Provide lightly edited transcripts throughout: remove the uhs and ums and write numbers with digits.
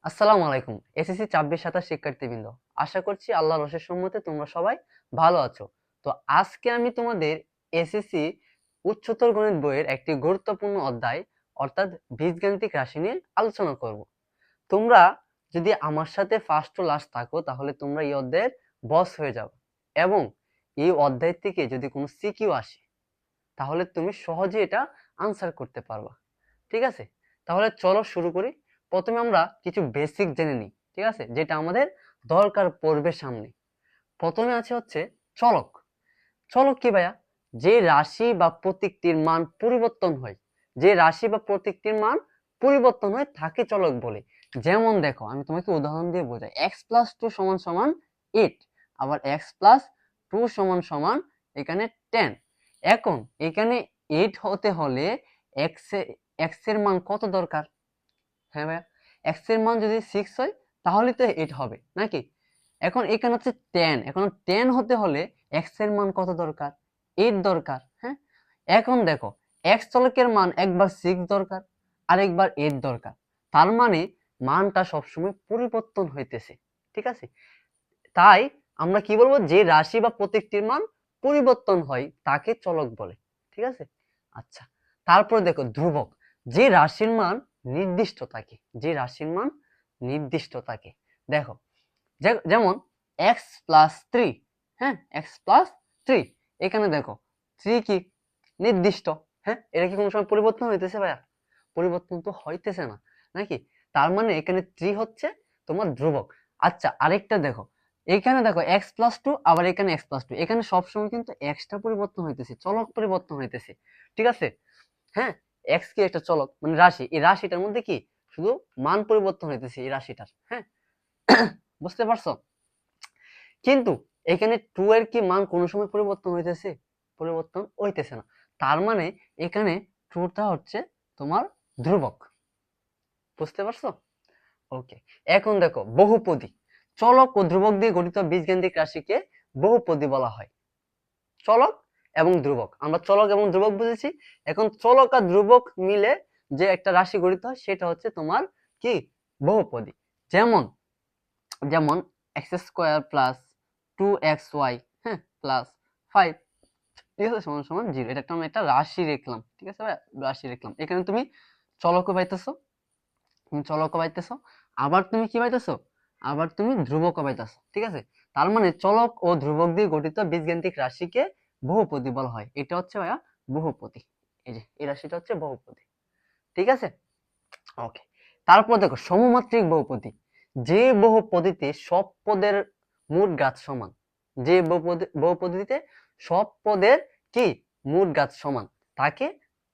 আসসালামু আলাইকুম। এসএসসি ২৬-২৭ শিক্ষার্থীবৃন্দ, আশা করছি আল্লাহর অশেষ রহমতে তোমরা সবাই ভালো আছো। তো আজকে আমি তোমাদের এসএসসি উচ্চতর গণিত বইয়ের একটি গুরুত্বপূর্ণ অধ্যায় অর্থাৎ বীজগাণিতিক রাশি নিয়ে আলোচনা করব। তোমরা যদি আমার সাথে ফার্স্ট টু লাস্ট থাকো তাহলে তোমরা এই অধ্যায়ের বস হয়ে যাবে, এবং এই অধ্যায় থেকে যদি কোনো সিকিউ আসে তাহলে তুমি সহজে এটা আনসার করতে পারবা। ঠিক আছে, তাহলে চলো শুরু করি। প্রথমে আমরা কিছু বেসিক জেনে নিই, ঠিক আছে, যেটা আমাদের দরকার পড়বে সামনে। প্রথমে আছে হচ্ছে চলক। চলক কি ভাইয়া? যে রাশি বা প্রতীকটির মান পরিবর্তন হয়, যে রাশি বা প্রতীকটির মান পরিবর্তন হয় তাকে চলক বলে। যেমন দেখো, আমি তোমাকে উদাহরণ দিয়ে বোঝাই। x+2 সমান সমান 8, আবার x+2 সমান সমান এখানে 10। এখন এখানে 8 হতে হলে x এর মান কত দরকার? হ্যাঁ ভাইয়া, x এর মান যদি 6 হয় তাহলে তো 8 হবে নাকি? এখন এখানে হচ্ছে 10, এখন 10 হতে হলে x এর মান কত দরকার? 8 দরকার। হ্যাঁ, এখন দেখো, x চলকের মান একবার 6 দরকার, আরেকবার 8 দরকার। তার মানে মানটা সবসময় পরিবর্তন হইতেছে। ঠিক আছে, তাই আমরা কি বলবো? যে রাশি বা প্রতীকটির মান পরিবর্তন হয় তাকে চলক বলে। ঠিক আছে, আচ্ছা। তারপর দেখো ধ্রুবক। যে রাশির মান নির্দিষ্ট থাকে, যে রাশির মান নির্দিষ্ট থাকে। দেখো, যেমন x+3। হ্যাঁ, x+3, এখানে দেখো 3 কি নির্দিষ্ট। হ্যাঁ, এটা কি কোনো সময় পরিবর্তন হইতেছে ভাইয়া? পরিবর্তন তো হইতেছে না নাকি? তার মানে এখানে 3 হচ্ছে তোমার ধ্রুবক। আচ্ছা, আরেকটা দেখো, এখানে দেখো x+2, আবার এখানে x+2, এখানে সবসময় কিন্তু xটা পরিবর্তন হইতেছে, চলক পরিবর্তন হইতেছে। ঠিক আছে, হ্যাঁ, এক্স কি একটা চলক, মানে রাশি। এই রাশিটার মধ্যে কি শুধু মান পরিবর্তন হইতেছে এই রাশিটার। হ্যাঁ, বুঝতে পারছো? কিন্তু এখানে 2 এর কি মান কোনো সময় পরিবর্তন হইতেছে? পরিবর্তন হইতেছে না। তার মানে এখানে 2 টা হচ্ছে তোমার ধ্রুবক। বুঝতে পারছো? ওকে। এখন দেখো বহুপদী। চলক ও ধ্রুবক দিয়ে গঠিত বীজগাণিতিক রাশিকে বহুপদী বলা হয়। চলক এবং ধ্রুবক, আমরা চলক এবং ধ্রুবক বুঝেছি। এখন চলক আর ধ্রুবক মিলে যে একটা রাশি গঠিত হয় সেটা হচ্ছে তোমার কি? বহুপদী। যেমন যেমন x² প্লাস 2xy, হ্যাঁ, প্লাস 5, ঠিক আছে, সমান সমান 0। এটা আমরা একটা রাশি লিখলাম। ঠিক আছে ভাই, রাশি লিখলাম। এখানে তুমি চলকও পাইতেছো, তুমি চলকও পাইতেছো, আবার তুমি কি পাইতেছো? আবার তুমি ধ্রুবকও পাইতেছো। ঠিক আছে, তার মানে চলক ও ধ্রুবক দিয়ে গঠিত বীজগাণিতিক রাশিকে বহুপদী বলা হয়। এটা হচ্ছে ভাইয়া বহুপদী। এই যে এই রাশিটা হচ্ছে বহুপদী। ঠিক আছে, ওকে। তারপর দেখো সমমাত্রিক বহুপদী। যে বহুপদীতে সব পদের মোট ঘাত সমান, যে বহুপদীতে সব পদের কি মোট ঘাত সমান, তাকে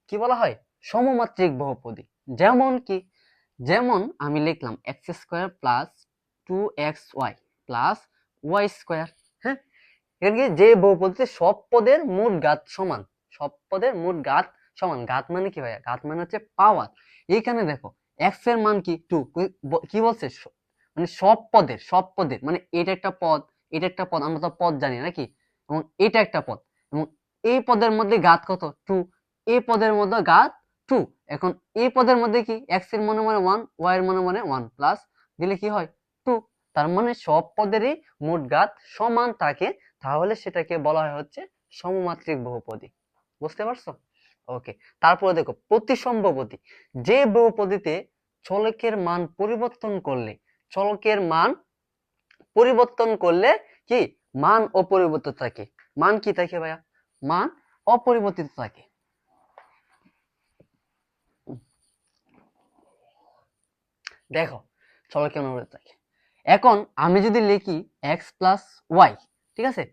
কি বলা হয়? সমমাত্রিক বহুপদী। যেমন কি? যেমন আমি লিখলাম x² plus 2xy plus y²। হ্যাঁ, এখানে যে বহুপদীতে সব পদের মোট ঘাত সমান, সব পদের মোট ঘাত সমান। ঘাত মানে কি ভাইয়া? ঘাত মানে হচ্ছে পাওয়ার। এইখানে দেখো x এর মান কি 2, কি বলছে? মানে সব পদের, সব পদের মানে এটা একটা পদ, এটা একটা পদ, আমরা তো পদ জানি নাকি, এবং এটা একটা পদ, এবং এই পদের মধ্যে ঘাত কত? 2। এই পদের মধ্যে ঘাত 2। এখন এই পদের মধ্যে কি x এর মনে মানে 1, y এর মনে মানে 1, প্লাস দিলে কি হয়? 2। তার মানে সব পদেরই মোট ঘাত সমান থাকে, তাহলে সেটাকে বলা হয় হচ্ছে সমমাত্রিক বহুপদী। বুঝতে পারছো? ওকে। তারপরে দেখো প্রতিসম্ভবতী। যে বহুপদীতে চলকের মান পরিবর্তন করলে, চলকের মান পরিবর্তন করলে কি মান অপরিবর্তিত থাকে। মান কি থাকে ভাইয়া? মান অপরিবর্তিত থাকে। দেখো চলকের মান পরিবর্তিত থাকে। এখন আমি যদি লিখি x+y, ঠিক আছে,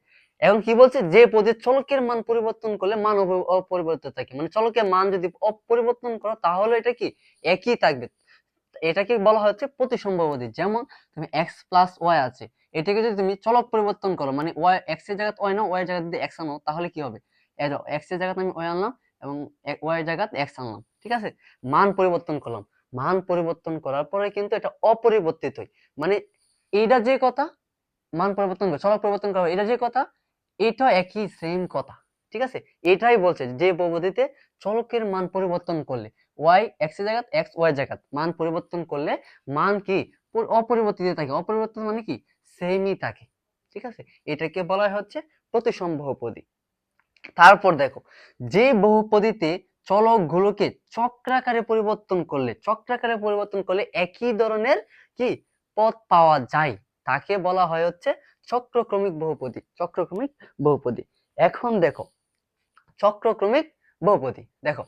এখন কি বলছে? যে পদের চলকের মান পরিবর্তন করলে মান অপরিবর্তিত থাকে, মানে চলকের মান যদি অপরিবর্তন করো তাহলে এটা কি একই থাকবে। এটাকে বলা হচ্ছে প্রতিসম্ভবতী। যেমন তুমি x+y আছে, এটাকে যদি তুমি চলক পরিবর্তন করো, মানে y, x এর জায়গায় y নাও, y এর জায়গায় যদি x আনো তাহলে কি হবে? x এর জায়গায় আমি y আনলাম এবং y এর জায়গায় x আনলাম, ঠিক আছে, মান পরিবর্তন করলাম। মান পরিবর্তন করার পরে কিন্তু এটা অপরিবর্তিত, মানে এইটা যে কথা, মান পরিবর্তন করে চলক পরিবর্তন করা, এটা যে কথা, এটা একই সেম কথা। ঠিক আছে, এটাই বলছে যে বহুপদীতে চলকের মান পরিবর্তন করলে y x এর জায়গায় x y এর জায়গায় মান পরিবর্তন করলে মান কি অপরিবর্তিত থাকে। অপরিবর্তিত মানে কি, সেমই থাকে, ঠিক আছে। এটাকে বলা হচ্ছে প্রতিসম বহুপদী। তারপর দেখো, যে বহুপদীতে চলকগুলোকে চক্রাকারে পরিবর্তন করলে একই ধরনের কি পদ পাওয়া যায়, তাকে বলা হয় হচ্ছে চক্রক্রমিক বহুপদী। এখন দেখো, চক্রক্রমিক বহুপদী দেখো,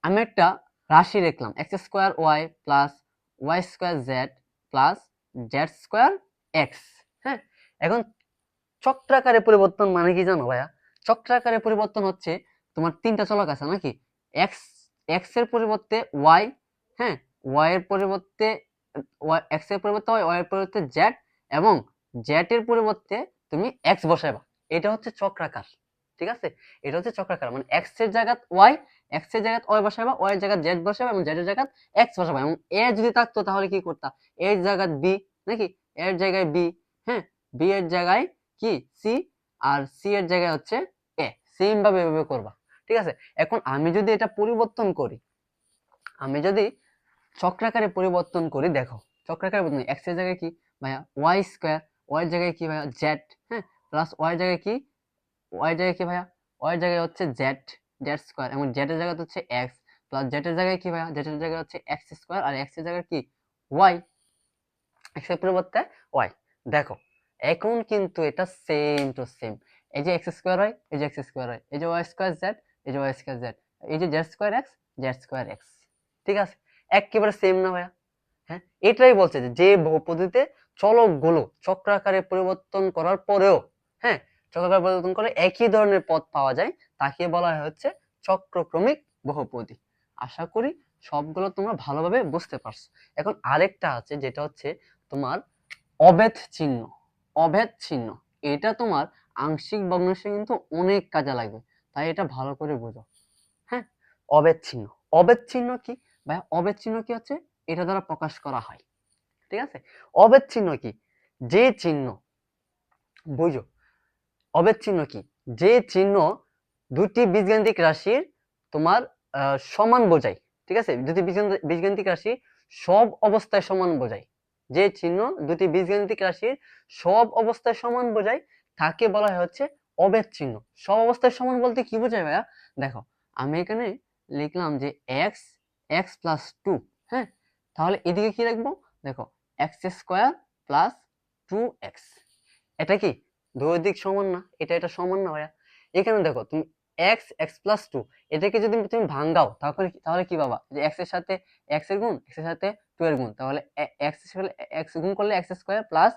আমি একটা রাশি লিখলাম x square y plus y square z plus z square x. হ্যাঁ, এখন চক্রাকারে পরিবর্তন মানে কি জানো ভাইয়া? চক্রাকারে পরিবর্তন হচ্ছে তোমার তিনটা চলক আছে নাকি, এক্স এক্স এর পরিবর্তে ওয়াই, হ্যাঁ, ওয়াই এর পরিবর্তে এক্স এর পরিবর্তে ওয়াই এর পরিবর্তে জেড, এবং জেড এর পরিবর্তে তুমি এক্স বসাইবা। এটা হচ্ছে চক্রাকার, ঠিক আছে। এটা হচ্ছে চক্রাকার, মানে এক্স এর জায়গায় ওয়াই, এক্স এর জায়গায় ওয়াই বসাইবা, ওয়াই এর জায়গায় জেড বসাইবা, এবং জেড এর জায়গায় এক্স বসাইবা। এবং এ যদি থাকতো তাহলে কি করতা, এর জায়গায় বি নাকি, এর জায়গায় বি, হ্যাঁ, বি এর জায়গায় কি সি, আর সি এর জায়গায় হচ্ছে এ। সেম ভাবে এভাবে করবা, ঠিক আছে। এখন আমি যদি এটা পরিবর্তন করি, আমি যদি চক্রাকারে পরিবর্তন করি, দেখো চক্রাকারে পরিবর্তন, এক্স এর জায়গায় কি ভাইয়া ওয়াই স্কোয়ার, ওয়াই এর জায়গায় কি ভাইয়া জেড, হ্যাঁ, প্লাস ওয়াই এর জায়গায় কি, ওয়াই এর জায়গায় কি ভাইয়া, ওয়াই এর জায়গায় হচ্ছে জেড, জেড স্কোয়ার, এবং জেড এর জায়গায় হচ্ছে এক্স, প্লাস জেড এর জায়গায় কি ভাইয়া, জেড এর জায়গায় হচ্ছে এক্স স্কোয়ার, আর এক্স এর জায়গায় কি ওয়াই, এক্স এর পরিবর্তে ওয়াই। দেখো এখন কিন্তু এটা সেম টু সেম, এই যে এক্স স্কোয়ার হয়, এই যে এক্স স্কোয়ার হয়, এই যে ওয়াই স্কোয়ার জেড, এই যে ওয়াই স্কোয়ার জেড, এই যে Z square x, Z square x, ঠিক আছে, একেবারে সেম না ভাইয়া? হ্যাঁ, এটাই বলছে যে বহুপদীতে চলকগুলো চক্রাকারে পরিবর্তন করার পরেও, হ্যাঁ, চক্রাকারে পরিবর্তন করে একই ধরনের পদ পাওয়া যায়, তাকে বলা হয় হচ্ছে চক্রক্রমিক বহুপদী। আশা করি সবগুলো তোমরা ভালোভাবে বুঝতে পারছো। এখন আরেকটা আছে, যেটা হচ্ছে তোমার অভেদ চিহ্ন। অভেদ চিহ্ন, এটা তোমার আংশিক ভগ্নাংশে কিন্তু অনেক কাজে লাগবে, তাই এটা ভালো করে বুঝো। হ্যাঁ, অভেদ চিহ্ন, অভেদ চিহ্ন কি ভাই? অভেদ চিহ্ন কি হচ্ছে, এটা দ্বারা প্রকাশ করা হয়, ঠিক আছে। অভেদ চিহ্ন কি, যে চিহ্ন, বুঝো, অভেদ চিহ্ন কি, যে চিহ্ন দুটি বীজগাণিতিক রাশির তোমার সমান বোঝায়, ঠিক আছে, দুটি বীজগাণিতিক রাশি সব অবস্থায় সমান বোঝায়, যে চিহ্ন দুটি বীজগাণিতিক রাশির সব অবস্থায় সমান বোঝায়, তাকে বলা হয় হচ্ছে অভেদ চিহ্ন। সব অবস্থায় সমান বলতে কি বোঝায় ভাইয়া? দেখো আমি এখানে লিখলাম যে এক্স, এক্স প্লাস টু, হ্যাঁ, তাহলে এদিকে কি লিখবো, দেখো x square plus two x, এটা কি দুই দিক সমান না? এটা সমান না ভাইয়া? এখানে দেখো তুমি এক্স, এক্স প্লাস টু, এটাকে যদি তুমি ভাঙাও, তাহলে তাহলে কি পাবা, যে এক্স এর সাথে এক্স এর গুণ, এক্স এর সাথে টু এর গুণ, তাহলে এক্স এর সাথে এক্স গুণ করলে এক্স স্কোয়ার প্লাস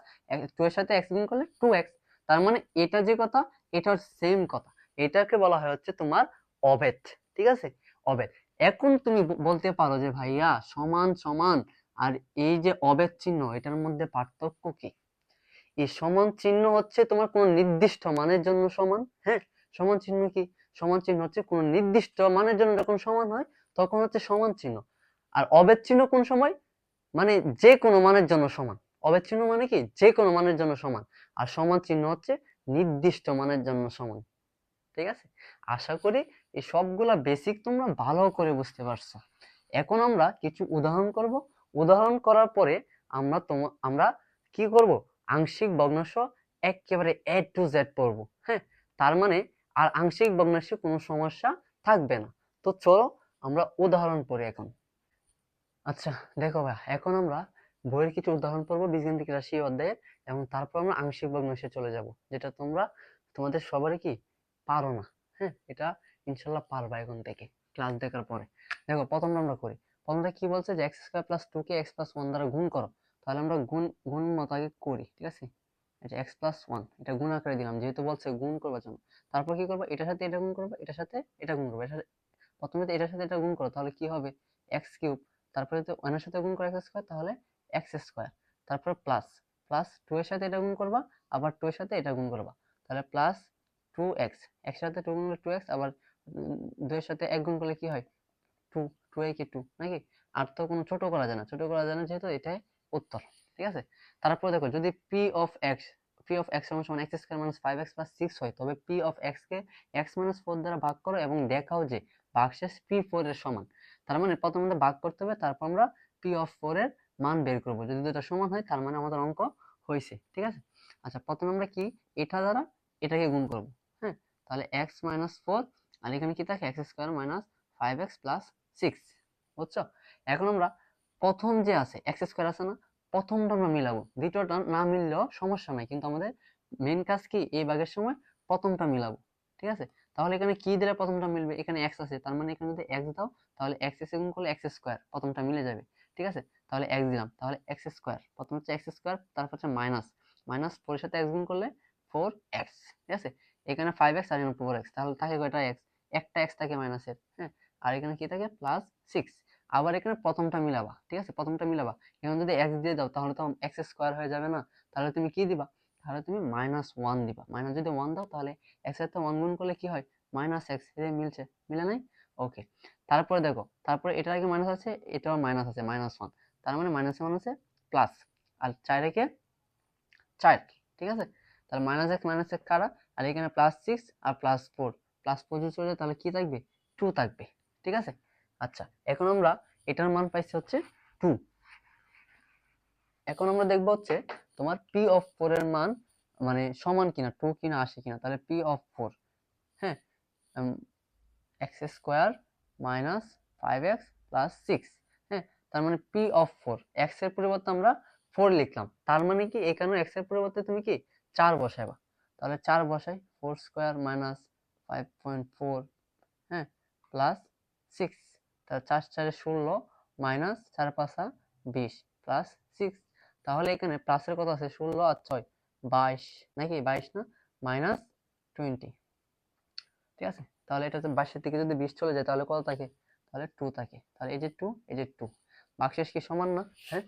টু এর সাথে এক্স গুণ করলে টু এক্স। তার মানে এটা যে কথা, এটার সেম কথা, এটাকে বলা হয় হচ্ছে তোমার অভেদ, ঠিক আছে, অভেদ। এখন তুমি বলতে পারো যে ভাইয়া সমান সমান আর এই যে অভেদ চিহ্ন, এটার মধ্যে পার্থক্য কি? এই সমান চিহ্ন হচ্ছে তোমার কোন নির্দিষ্ট মানের জন্য সমান, হ্যাঁ, সমান চিহ্ন কি, সমান চিহ্ন হচ্ছে কোন নির্দিষ্ট মানের জন্য যখন সমান হয় তখন হচ্ছে সমান চিহ্ন। আর অভেদ চিহ্ন কোন সময়, মানে যে কোনো মানের জন্য সমান। অভেদ চিহ্ন মানে কি, যে কোনো মানের জন্য সমান, আর সমান চিহ্ন হচ্ছে নির্দিষ্ট মানের জন্য সমান, ঠিক আছে। আশা করি এই সবগুলা বেসিক তোমরা ভালো করে বুঝতে পারছো। এখন আমরা কিছু উদাহরণ করব, উদাহরণ করার পরে আমরা কি করব, আংশিক ভগ্নাংশ একেবারে এ টু জেড পড়বো, হ্যাঁ, তার মানে আর আংশিক ভগ্নাংশে কোনো সমস্যা থাকবে না। তো চলো আমরা উদাহরণ পড়ি এখন। আচ্ছা দেখো ভাই, এখন আমরা বইয়ের কিছু উদাহরণ পড়বো বীজগাণিতিক রাশি অধ্যায়ের, এবং তারপর আমরা আংশিক ভগ্নাংশে চলে যাব, যেটা তোমাদের সবারই কি পারো না, হ্যাঁ, এটা ইনশাল্লাহ পারবা এখন থেকে ক্লাস দেখার পরে। দেখো প্রথমটা আমরা করি, প্রথমটা কি বলছে যে এক্স স্কোয়ার প্লাস টু কে এক্স প্লাস ওয়ান দ্বারা গুণ করো। তাহলে আমরা গুণ মতো আগে করি, ঠিক আছে। এটা এক্স প্লাস ওয়ান, এটা গুণ আকারে দিলাম যেহেতু বলছে গুণ করবার জন্য। তারপর কি করবো, এটার সাথে এটা গুণ করবো, এটার সাথে এটা গুণ করবো, প্রথমে তো এটার সাথে এটা গুণ করো, তাহলে কি হবে এক্স কিউব, তারপরে তো ওয়ানের সাথে গুণ করে এক্স স্কোয়ার, তাহলে এক্স স্কোয়ার, তারপর প্লাস প্লাস টু এর সাথে এটা গুণ করবা, আবার টু এর সাথে এটা গুণ করবা, তাহলে প্লাস টু এক্স, এক্স সাথে টু গুণ করলে টু এক্স, আবার দুইয়ের সাথে এক গুণ করলে কি হয় টু, টু এ কি টু নাকি। আর তো কোনো ছোট করা যায় না, ছোট করা যায় না যেহেতু এটাই উত্তর, ঠিক আছে। তারপরে দেখো যদি পি অফ এক্স সমান x square minus five x plus six হয়, তবে P of x K x minus four দ্বারা ভাগ করো এবং দেখাও যে ভাগশেষ পি ফোর এর সমান। তার মানে প্রথমে আমাদের ভাগ করতে হবে, তারপর আমরা পি অফ ফোর এর মান বের করব। যদি দুটো সমান হয় তার মানে আমাদের অঙ্ক হয়েছে, ঠিক আছে। আচ্ছা, প্রথমে আমরা কি এটা দ্বারা এটাকে গুণ করব। হ্যাঁ, তাহলে এক্স মাইনাস ফোর, আর এখানে কি থাকে x square minus five x plus six, বুঝছো। এখন আমরা প্রথম যে আছে এক্স স্কোয়ার আছে না, প্রথমটা আমরা মিলাবো, দ্বিতীয়টা না মিললেও সমস্যা নাই, কিন্তু আমাদের মেন কাজ কি এই ভাগের সময় প্রথমটা মিলাবো, ঠিক আছে। তাহলে এখানে কি দিলে প্রথমটা মিলবে, এখানে এক্স আছে, তার মানে এখানে যদি এক্স দাও তাহলে এক্স এক্স গুণ করলে এক্স স্কোয়ার, প্রথমটা মিলে যাবে, ঠিক আছে। তাহলে এক্স দিলাম, তাহলে এক্স স্কোয়ার, প্রথম হচ্ছে এক্স স্কোয়ার, তারপর হচ্ছে মাইনাস, মাইনাস ফোরের সাথে এক্স গুণ করলে ফোর এক্স, ঠিক আছে। এখানে ফাইভ এক্স আর এখানে ফোর এক্স, তাহলে থাকে কয়টা এক্স, একটা এক্স থাকে মাইনাসের, হ্যাঁ। আর এখানে কি থাকে প্লাস সিক্স। আবার এখানে প্রথমটা মিলাবা, ঠিক আছে, প্রথমটা মিলাবা। এখানে যদি এক্স দিয়ে দাও তাহলে তো এক্স স্কোয়ার হয়ে যাবে না, তাহলে তুমি কি দিবা, তাহলে তুমি মাইনাস ওয়ান দিবা। মাইনাস যদি ওয়ান দাও তাহলে এক্স এর সাথে ওয়ান গুণ করলে কি হয়, মাইনাস এক্স, এটা মিলছে, মিলে নাই, ওকে। তারপরে দেখো, তারপরে এটার আগে মাইনাস আছে, এটাও মাইনাস আছে, মাইনাস ওয়ান, তার মানে মাইনাস ওয়ান আছে প্লাস, আর চার রেখে চার, ঠিক আছে। তাহলে মাইনাস এক্স কারা, আর এখানে প্লাস সিক্স আর প্লাস ফোর, প্লাস ফোর যদি চলে যায় তাহলে কি থাকবে, টু থাকবে, ঠিক আছে। আচ্ছা, এখন আমরা এটার মান পাইছি হচ্ছে টু। এখন আমরা দেখবো হচ্ছে তোমার পি অফ ফোর এর মান মানে সমান কিনা, টু কিনা আসে কিনা। তাহলে পি অফ ফোর, হ্যাঁ, x square minus five x plus six, হ্যাঁ। তার মানে পি অফ ফোর, এক্স এর পরিবর্তে আমরা ফোর লিখলাম, তার মানে কি এখানে এক্স এর পরিবর্তে তুমি কি চার বসাইবা। তাহলে চার বসাই, ফোর স্কোয়ার মাইনাস 5.4, হ্যাঁ, প্লাস সিক্স, তাহলে চার চারে 16 মাইনাস চার পাঁচা 20 প্লাস সিক্স। তাহলে এখানে প্লাসের কত আছে, 16 আর 6 22, নাকি 22 না, মাইনাস 20, ঠিক আছে। তাহলে এটা 22 থেকে যদি 20 চলে যায় তাহলে কত থাকে, তাহলে টু থাকে। তাহলে এই যে টু, এই যে টু, ভাগশেষ কি সমান না, হ্যাঁ।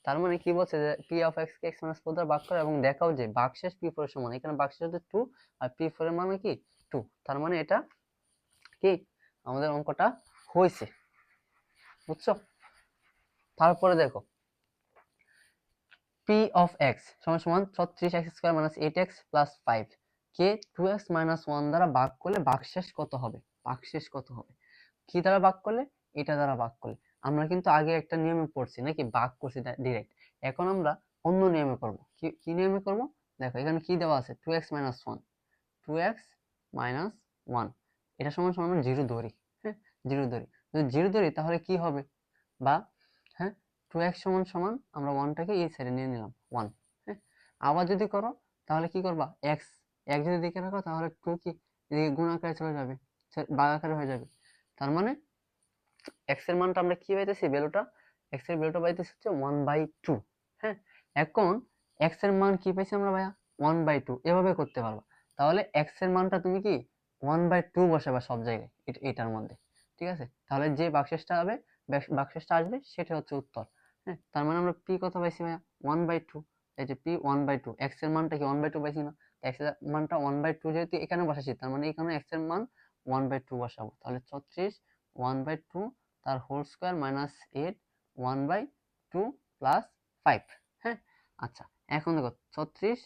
তার মানে কি বলছে যে P of x K x minus four দ্বারা ভাগ করে এবং দেখাও যে ভাগশেষ পি ফোর এর সমান। এখানে ভাগশেষ হচ্ছে টু আর পি ফোর এর মানে কি টু, তার মানে এটা কি আমাদের অঙ্কটা হয়েছে, বুঝছো। তারপরে দেখো পি অফ এক্স সমান সমান 36 x square minus 8x plus 5 কে 2x মাইনাস 1 দ্বারা ভাগ করলে ভাগশেষ কত হবে, ভাগশেষ কত হবে, কি দ্বারা ভাগ করলে, এটা দ্বারা ভাগ করলে। আমরা কিন্তু আগে একটা নিয়মে পড়ছি নাকি, ভাগ করছি ডিরেক্ট। এখন আমরা অন্য নিয়মে করব, কি কি নিয়মে করব, দেখো এখানে কি দেওয়া আছে 2x মাইনাস 1, 2x মাইনাস 1, এটা সমান সমান আমরা জিরো ধরি, হ্যাঁ, জিরো ধরি। যদি জিরো ধরি তাহলে কি হবে, বা হ্যাঁ, টু এক্স সমান সমান আমরা ওয়ানটাকে এই সাইডে নিয়ে নিলাম ওয়ান, হ্যাঁ। আবার যদি করো তাহলে কি করবা, এক্স, এক যদি দিকে রাখো তাহলে টু কি এদিকে গুণ আকারে চলে যাবে, ভাগ আকারে হয়ে যাবে। তার মানে এক্স এর মানটা আমরা কি পাইতেছি, ভ্যালুটা, এক্স এর ভ্যালুটা পাইতেছি হচ্ছে 1/2, হ্যাঁ। এখন এক্স এর মান কি পাইছি আমরা ভাইয়া, 1/2, এভাবে করতে পারবা। তাহলে এক্স এর মানটা তুমি কি 1/2 বসাবা সব জায়গায় এটার মধ্যে, ঠিক আছে। তাহলে যে বাক্সেসটা হবে, বাক্সেসটা আসবে সেটা হচ্ছে উত্তর, হ্যাঁ। তার মানে আমরা পি কত পাইছি ভাইয়া 1/2, এই যে পি 1/2, এক্স এর মানটা কি 1/2 পাইছি না, এক্স এর মানটা 1/2 যেহেতু এখানে বসাইছি তার মানে এখানে এক্স এর মান 1/2 বসাবো। তাহলে 36 1/2 তার হোল স্কোয়ার মাইনাস 8 1/2 প্লাস 5, হ্যাঁ। আচ্ছা, এখন দেখো 36,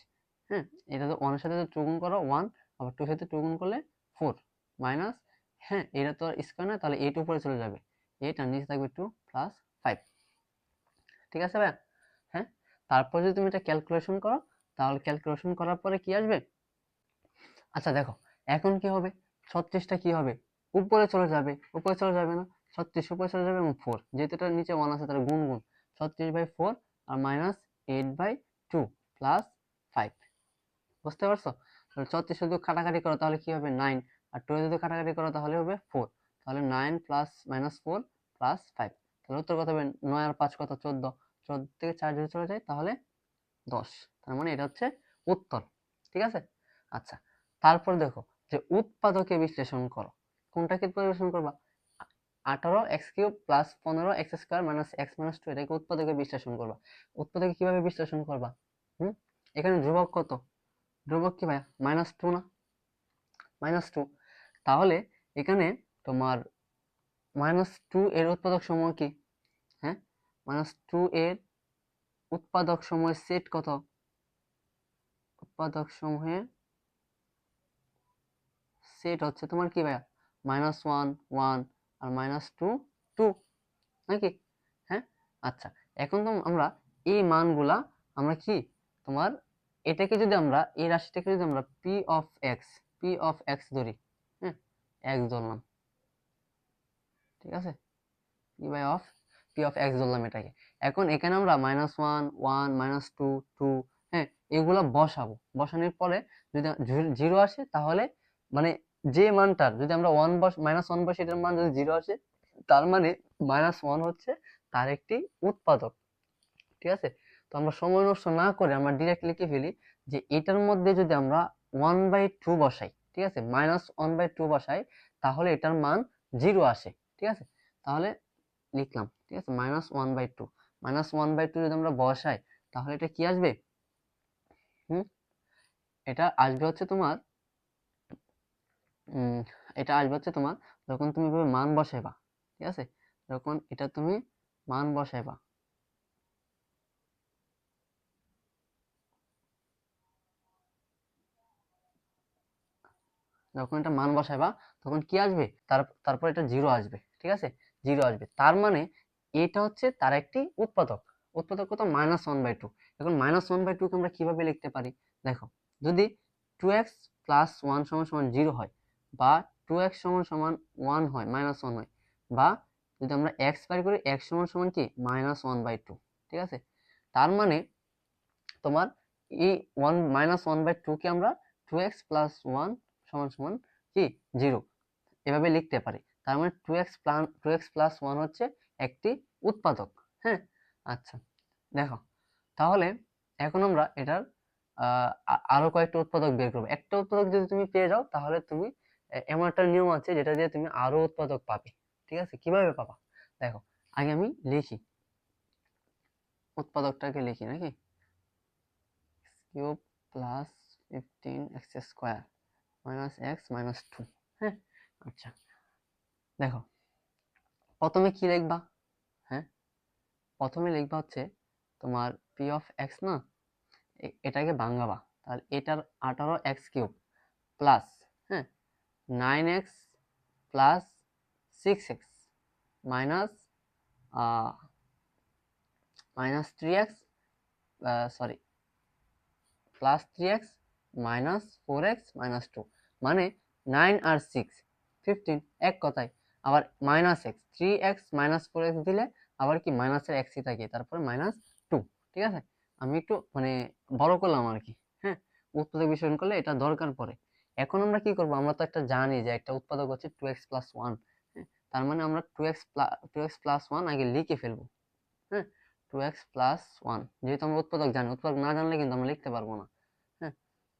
হ্যাঁ, এটা তো ওয়ানের সাথে টু গুণ করো 1, আবার টু সাথে টু গুণ করলে 4 মাইনাস, হ্যাঁ, এটা তো স্কোয়ার না, তাহলে 8 উপরে চলে যাবে, 8 আর নিচে থাকবে 2 প্লাস 5, ঠিক আছে ভাই, হ্যাঁ। তারপর যদি তুমি এটা ক্যালকুলেশন করো তাহলে ক্যালকুলেশন করার পরে কি আসবে, আচ্ছা দেখো এখন কি হবে, 36টা কি হবে, উপরে চলে যাবে, উপরে চলে যাবে না, 36 উপরে চলে যাবে এবং 4 যেহেতু এটা নিচে 1 আছে তার গুণ গুণ 36/4 আর মাইনাস 8/2 প্লাস 5, বুঝতে পারছো। তাহলে 36 যদি কাটাকাটি করো তাহলে কি হবে 9, আর 2 যদি কাটাকাটি করো তাহলে হবে 4, তাহলে 9 প্লাস মাইনাস 4 প্লাস 5, তাহলে উত্তর কত হবে, 9 আর 5 কত 14, 14 থেকে 4 যদি চলে যায় তাহলে 10, তার মানে এটা হচ্ছে উত্তর, ঠিক আছে। আচ্ছা, তারপর দেখো যে উৎপাদকে বিশ্লেষণ করো, কোনটাকে বিশ্লেষণ করবা, 18x³ plus 15x² minus x minus 2, এটাকে উৎপাদকে বিশ্লেষণ করবা। উৎপাদকে কিভাবে বিশ্লেষণ করবা, এখানে ধ্রুবক কত, ধ্রুবক কি ভাইয়া -2 না, -2, তাহলে এখানে তোমার -2 এর উৎপাদক সমূহ কি, হ্যাঁ, -2 এর উৎপাদক সমূহের সেট কত, উৎপাদক সমূহের সেট হচ্ছে তোমার কি ভাইয়া -1 1 আর -2 2, নাকি, হ্যাঁ। আচ্ছা, এখন তো আমরা এই মানগুলা আমরা কি তোমার এটাকে যদি আমরা এই রাশিটাকে যদি আমরা পি অফ এক্স ধরি, হ্যাঁ এক্স ধরলাম, ঠিক আছে, পি অফ এক্স ধরলাম এটাকে। এখন এখানে আমরা -1 -2 2, হ্যাঁ এগুলা বসাবো। বসানোর পরে যদি জিরো আসে তাহলে মানে যে মানটার যদি আমরা -1 বসে এটার মান যদি জিরো আসে তার মানে -1 হচ্ছে তার একটি উৎপাদক, ঠিক আছে। তো আমরা সময় নষ্ট না করে আমরা ডিরেক্ট লিখে ফেলি যে এটার মধ্যে যদি আমরা 1/2 বসাই, ঠিক আছে, -1/2 বসাই তাহলে এটার মান জিরো আসে, ঠিক আছে। তাহলে লিখলাম, ঠিক আছে, -1/2, -1/2 যদি আমরা বসাই তাহলে এটা কি আসবে, এটা আসবে হচ্ছে তোমার উম এটা আসবে হচ্ছে তোমার যখন তুমি এভাবে মান বসাইবা, ঠিক আছে, যখন এটা তুমি মান বসাইবা, যখন এটা মান বসাইবা তখন কি আসবে, তারপর এটা জিরো আসবে, ঠিক আছে, জিরো আসবে। তার মানে এটা হচ্ছে তার একটি উৎপাদক। উৎপাদক কত, -1/2। এখন -1/2 কে আমরা কিভাবে লিখতে পারি, দেখো, যদি 2x + 1 = 0 হয়, বা 2x = 1 হয়, -1 হয়, বা যদি আমরা x বের করি x = কি -1/2, ঠিক আছে। তার মানে তোমার এই 1 - 1/2 কে আমরা 2x + 1 = কি 0 এভাবে লিখতে পারি। তার মানে 2x + 1 হচ্ছে একটি উৎপাদক, হ্যাঁ। আচ্ছা, দেখো, তাহলে এখন আমরা এটার আরো কয়েকটা উৎপাদক বের করবো। একটা উৎপাদক যদি তুমি পেয়ে যাও তাহলে তুমি এমন একটা নিয়ম আছে যেটা দিয়ে তুমি আরো উৎপাদক পাবে, ঠিক আছে। কিভাবে পাবা, দেখো, আগে আমি লিখি, উৎপাদকটাকে লিখি নাকি, কিউব প্লাস 15x² - x - 2, হ্যাঁ। আচ্ছা, দেখো, প্রথমে কি লিখবা, হ্যাঁ প্রথমে লিখবা হচ্ছে তোমার p(x) না, এটাকে ভাঙাবা, তাহলে এটার 18x³ প্লাস, হ্যাঁ 9x plus 6x minus -3x, sorry, plus 3x minus 4x minus 2, মানে 9 আর 6 15, এক কথায়। আবার -x 3x -4x দিলে আবার কি মাইনাসের xই থাকে, তারপরে -2, ঠিক আছে। আমি একটু মানে বড় করলাম আর কি, হ্যাঁ। উৎপাদক বিশ্লেষণ করলে এটা দরকার পড়ে। এখন আমরা কি করব, আমরা তো একটা জানি যে একটা উৎপাদক হচ্ছে 2x + 1, হ্যাঁ। তার মানে আমরা 2x + 1 আগে লিখে ফেলবো, হ্যাঁ। 2x + 1, যেহেতু আমরা উৎপাদক জানি, উৎপাদক না জানলে কিন্তু আমরা লিখতে পারবো না, হ্যাঁ।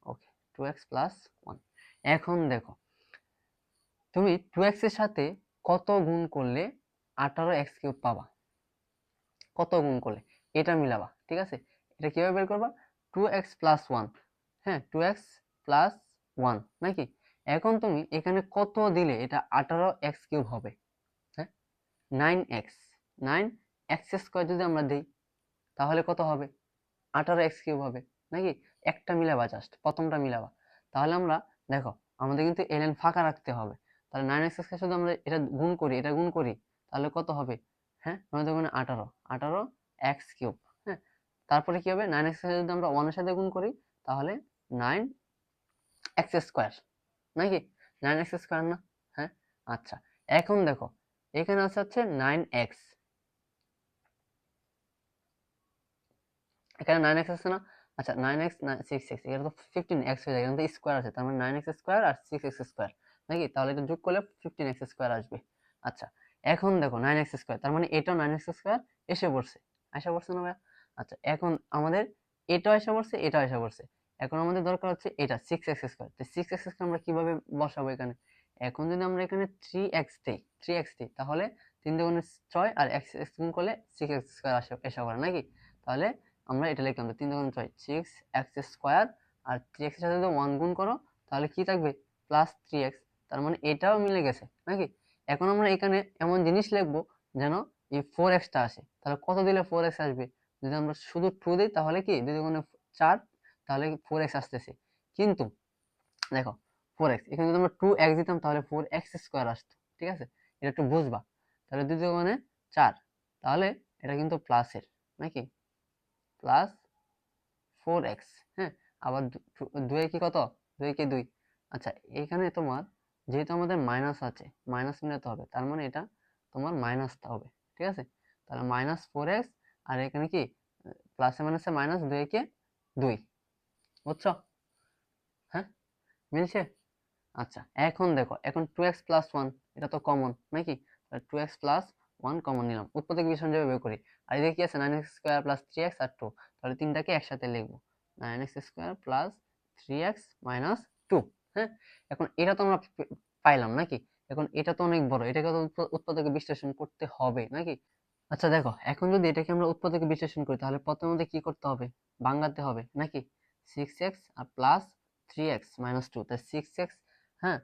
ওকে, 2x + 1। এখন দেখো, তুমি 2x এর সাথে কত গুণ করলে 18x³ পাবা, কত গুণ করলে এটা মিলাবা, ঠিক আছে। এটা কিভাবে বের করবা, 2x + 1, হ্যাঁ 2x + 1 নাকি। এখন তুমি এখানে কত দিলে এটা 18x³ হবে, হ্যাঁ 9x, 9x² যদি আমরা দিই তাহলে কত হবে, 18x³ হবে নাকি। একটা মিলাবা, জাস্ট প্রথমটা মিলাবা। তাহলে আমরা দেখো, আমাদের কিন্তু এই লাইন ফাঁকা রাখতে হবে। তাহলে 9x² শুধু আমরা এটা গুণ করি, এটা গুণ করি, তাহলে কত হবে, হ্যাঁ 9 × 18, 18x³, হ্যাঁ। তারপরে কি হবে, 9x যদি আমরা 1 এর সাথে গুণ করি তাহলে 9x² নাকি, 9x² না, হ্যাঁ। আচ্ছা, এখন দেখো, এখানে আছে হচ্ছে 9x, এখানে 9x আছে না। আচ্ছা, 9x 6x, এখানে তো 15x হয়ে যায়, এখানে তো স্কোয়ার আছে, তার মানে 9x² আর 6x² নাকি, তাহলে এটা যোগ করলে 15x² আসবে। আচ্ছা, এখন দেখো 9x², তার মানে এটাও 9x² এসে পড়ছে, আসা পড়ছে না ভাইয়া। আচ্ছা, এখন আমাদের এটাও এসে পড়ছে, এটাও এসে পড়ছে। এখন আমাদের দরকার হচ্ছে এটা 6x², তো 6x² আমরা কিভাবে বসাবো এখানে, এখন যদি আমরা এখানে 3x দিই, 3x দিই তাহলে 3 × 2 = 6 আর x গুণ করলে 6x² এসে পড়ে নাকি। তাহলে আমরা এটা লিখলাম, 3 × 2 = 6x², আর 3x এর সাথে যদি 1 গুণ করো তাহলে কি থাকবে, +3x, তার মানে এটাও মিলে গেছে নাকি। এখন আমরা এখানে এমন জিনিস লিখবো যেন এই 4x আসে, তাহলে কত দিলে 4x আসবে, যদি আমরা শুধু 2 দিই তাহলে কি 2 × 4, তাহলে 4x আসতেছে। কিন্তু দেখো 4x, এখানে যদি আমরা 2x দিতাম তাহলে 4x² আসতো, ঠিক আছে। এটা একটু বুঝবা। তাহলে 2 × 4, তাহলে এটা কিন্তু প্লাসের, নাকি প্লাস 4x। হ্যাঁ, আবার 2 কি কত, 2 কি 2। আচ্ছা, এখানে তোমার যেহেতু আমাদের মাইনাস আছে, মাইনাস মিলাতে হবে, তার মানে এটা তোমার মাইনাসটা হবে, ঠিক আছে। তাহলে -4x, আর এখানে কি প্লাসে মাইনাসে মাইনাস, 2 কে 2, বুঝছো? হ্যাঁ, মিলছে। আচ্ছা, এখন দেখো, এখন 2x প্লাস 1 এটা তো কমন নাকি, 2x প্লাস 1 কমন নিলাম, উৎপাদক বিষয় যাবে বের করি। আর এদিকে কি আছে, 9x স্কোয়ার প্লাস 3x আর 2, তাহলে তিনটাকে একসাথে লিখবো, 9x square plus 3x minus 2। হ্যাঁ, এখন এটা তো আমরা পাইলাম নাকি, এখন এটা তো অনেক বড়, এটাকে তো উৎপাদকে বিশ্লেষণ করতে হবে নাকি। আচ্ছা দেখো, এখন যদি এটাকে আমরা উৎপাদকে বিশ্লেষণ করি, তাহলে প্রথমত কি করতে হবে, ভাঙাতে হবে নাকি। 6x আর প্লাস 3x মাইনাস 2, তাই 6x, হ্যাঁ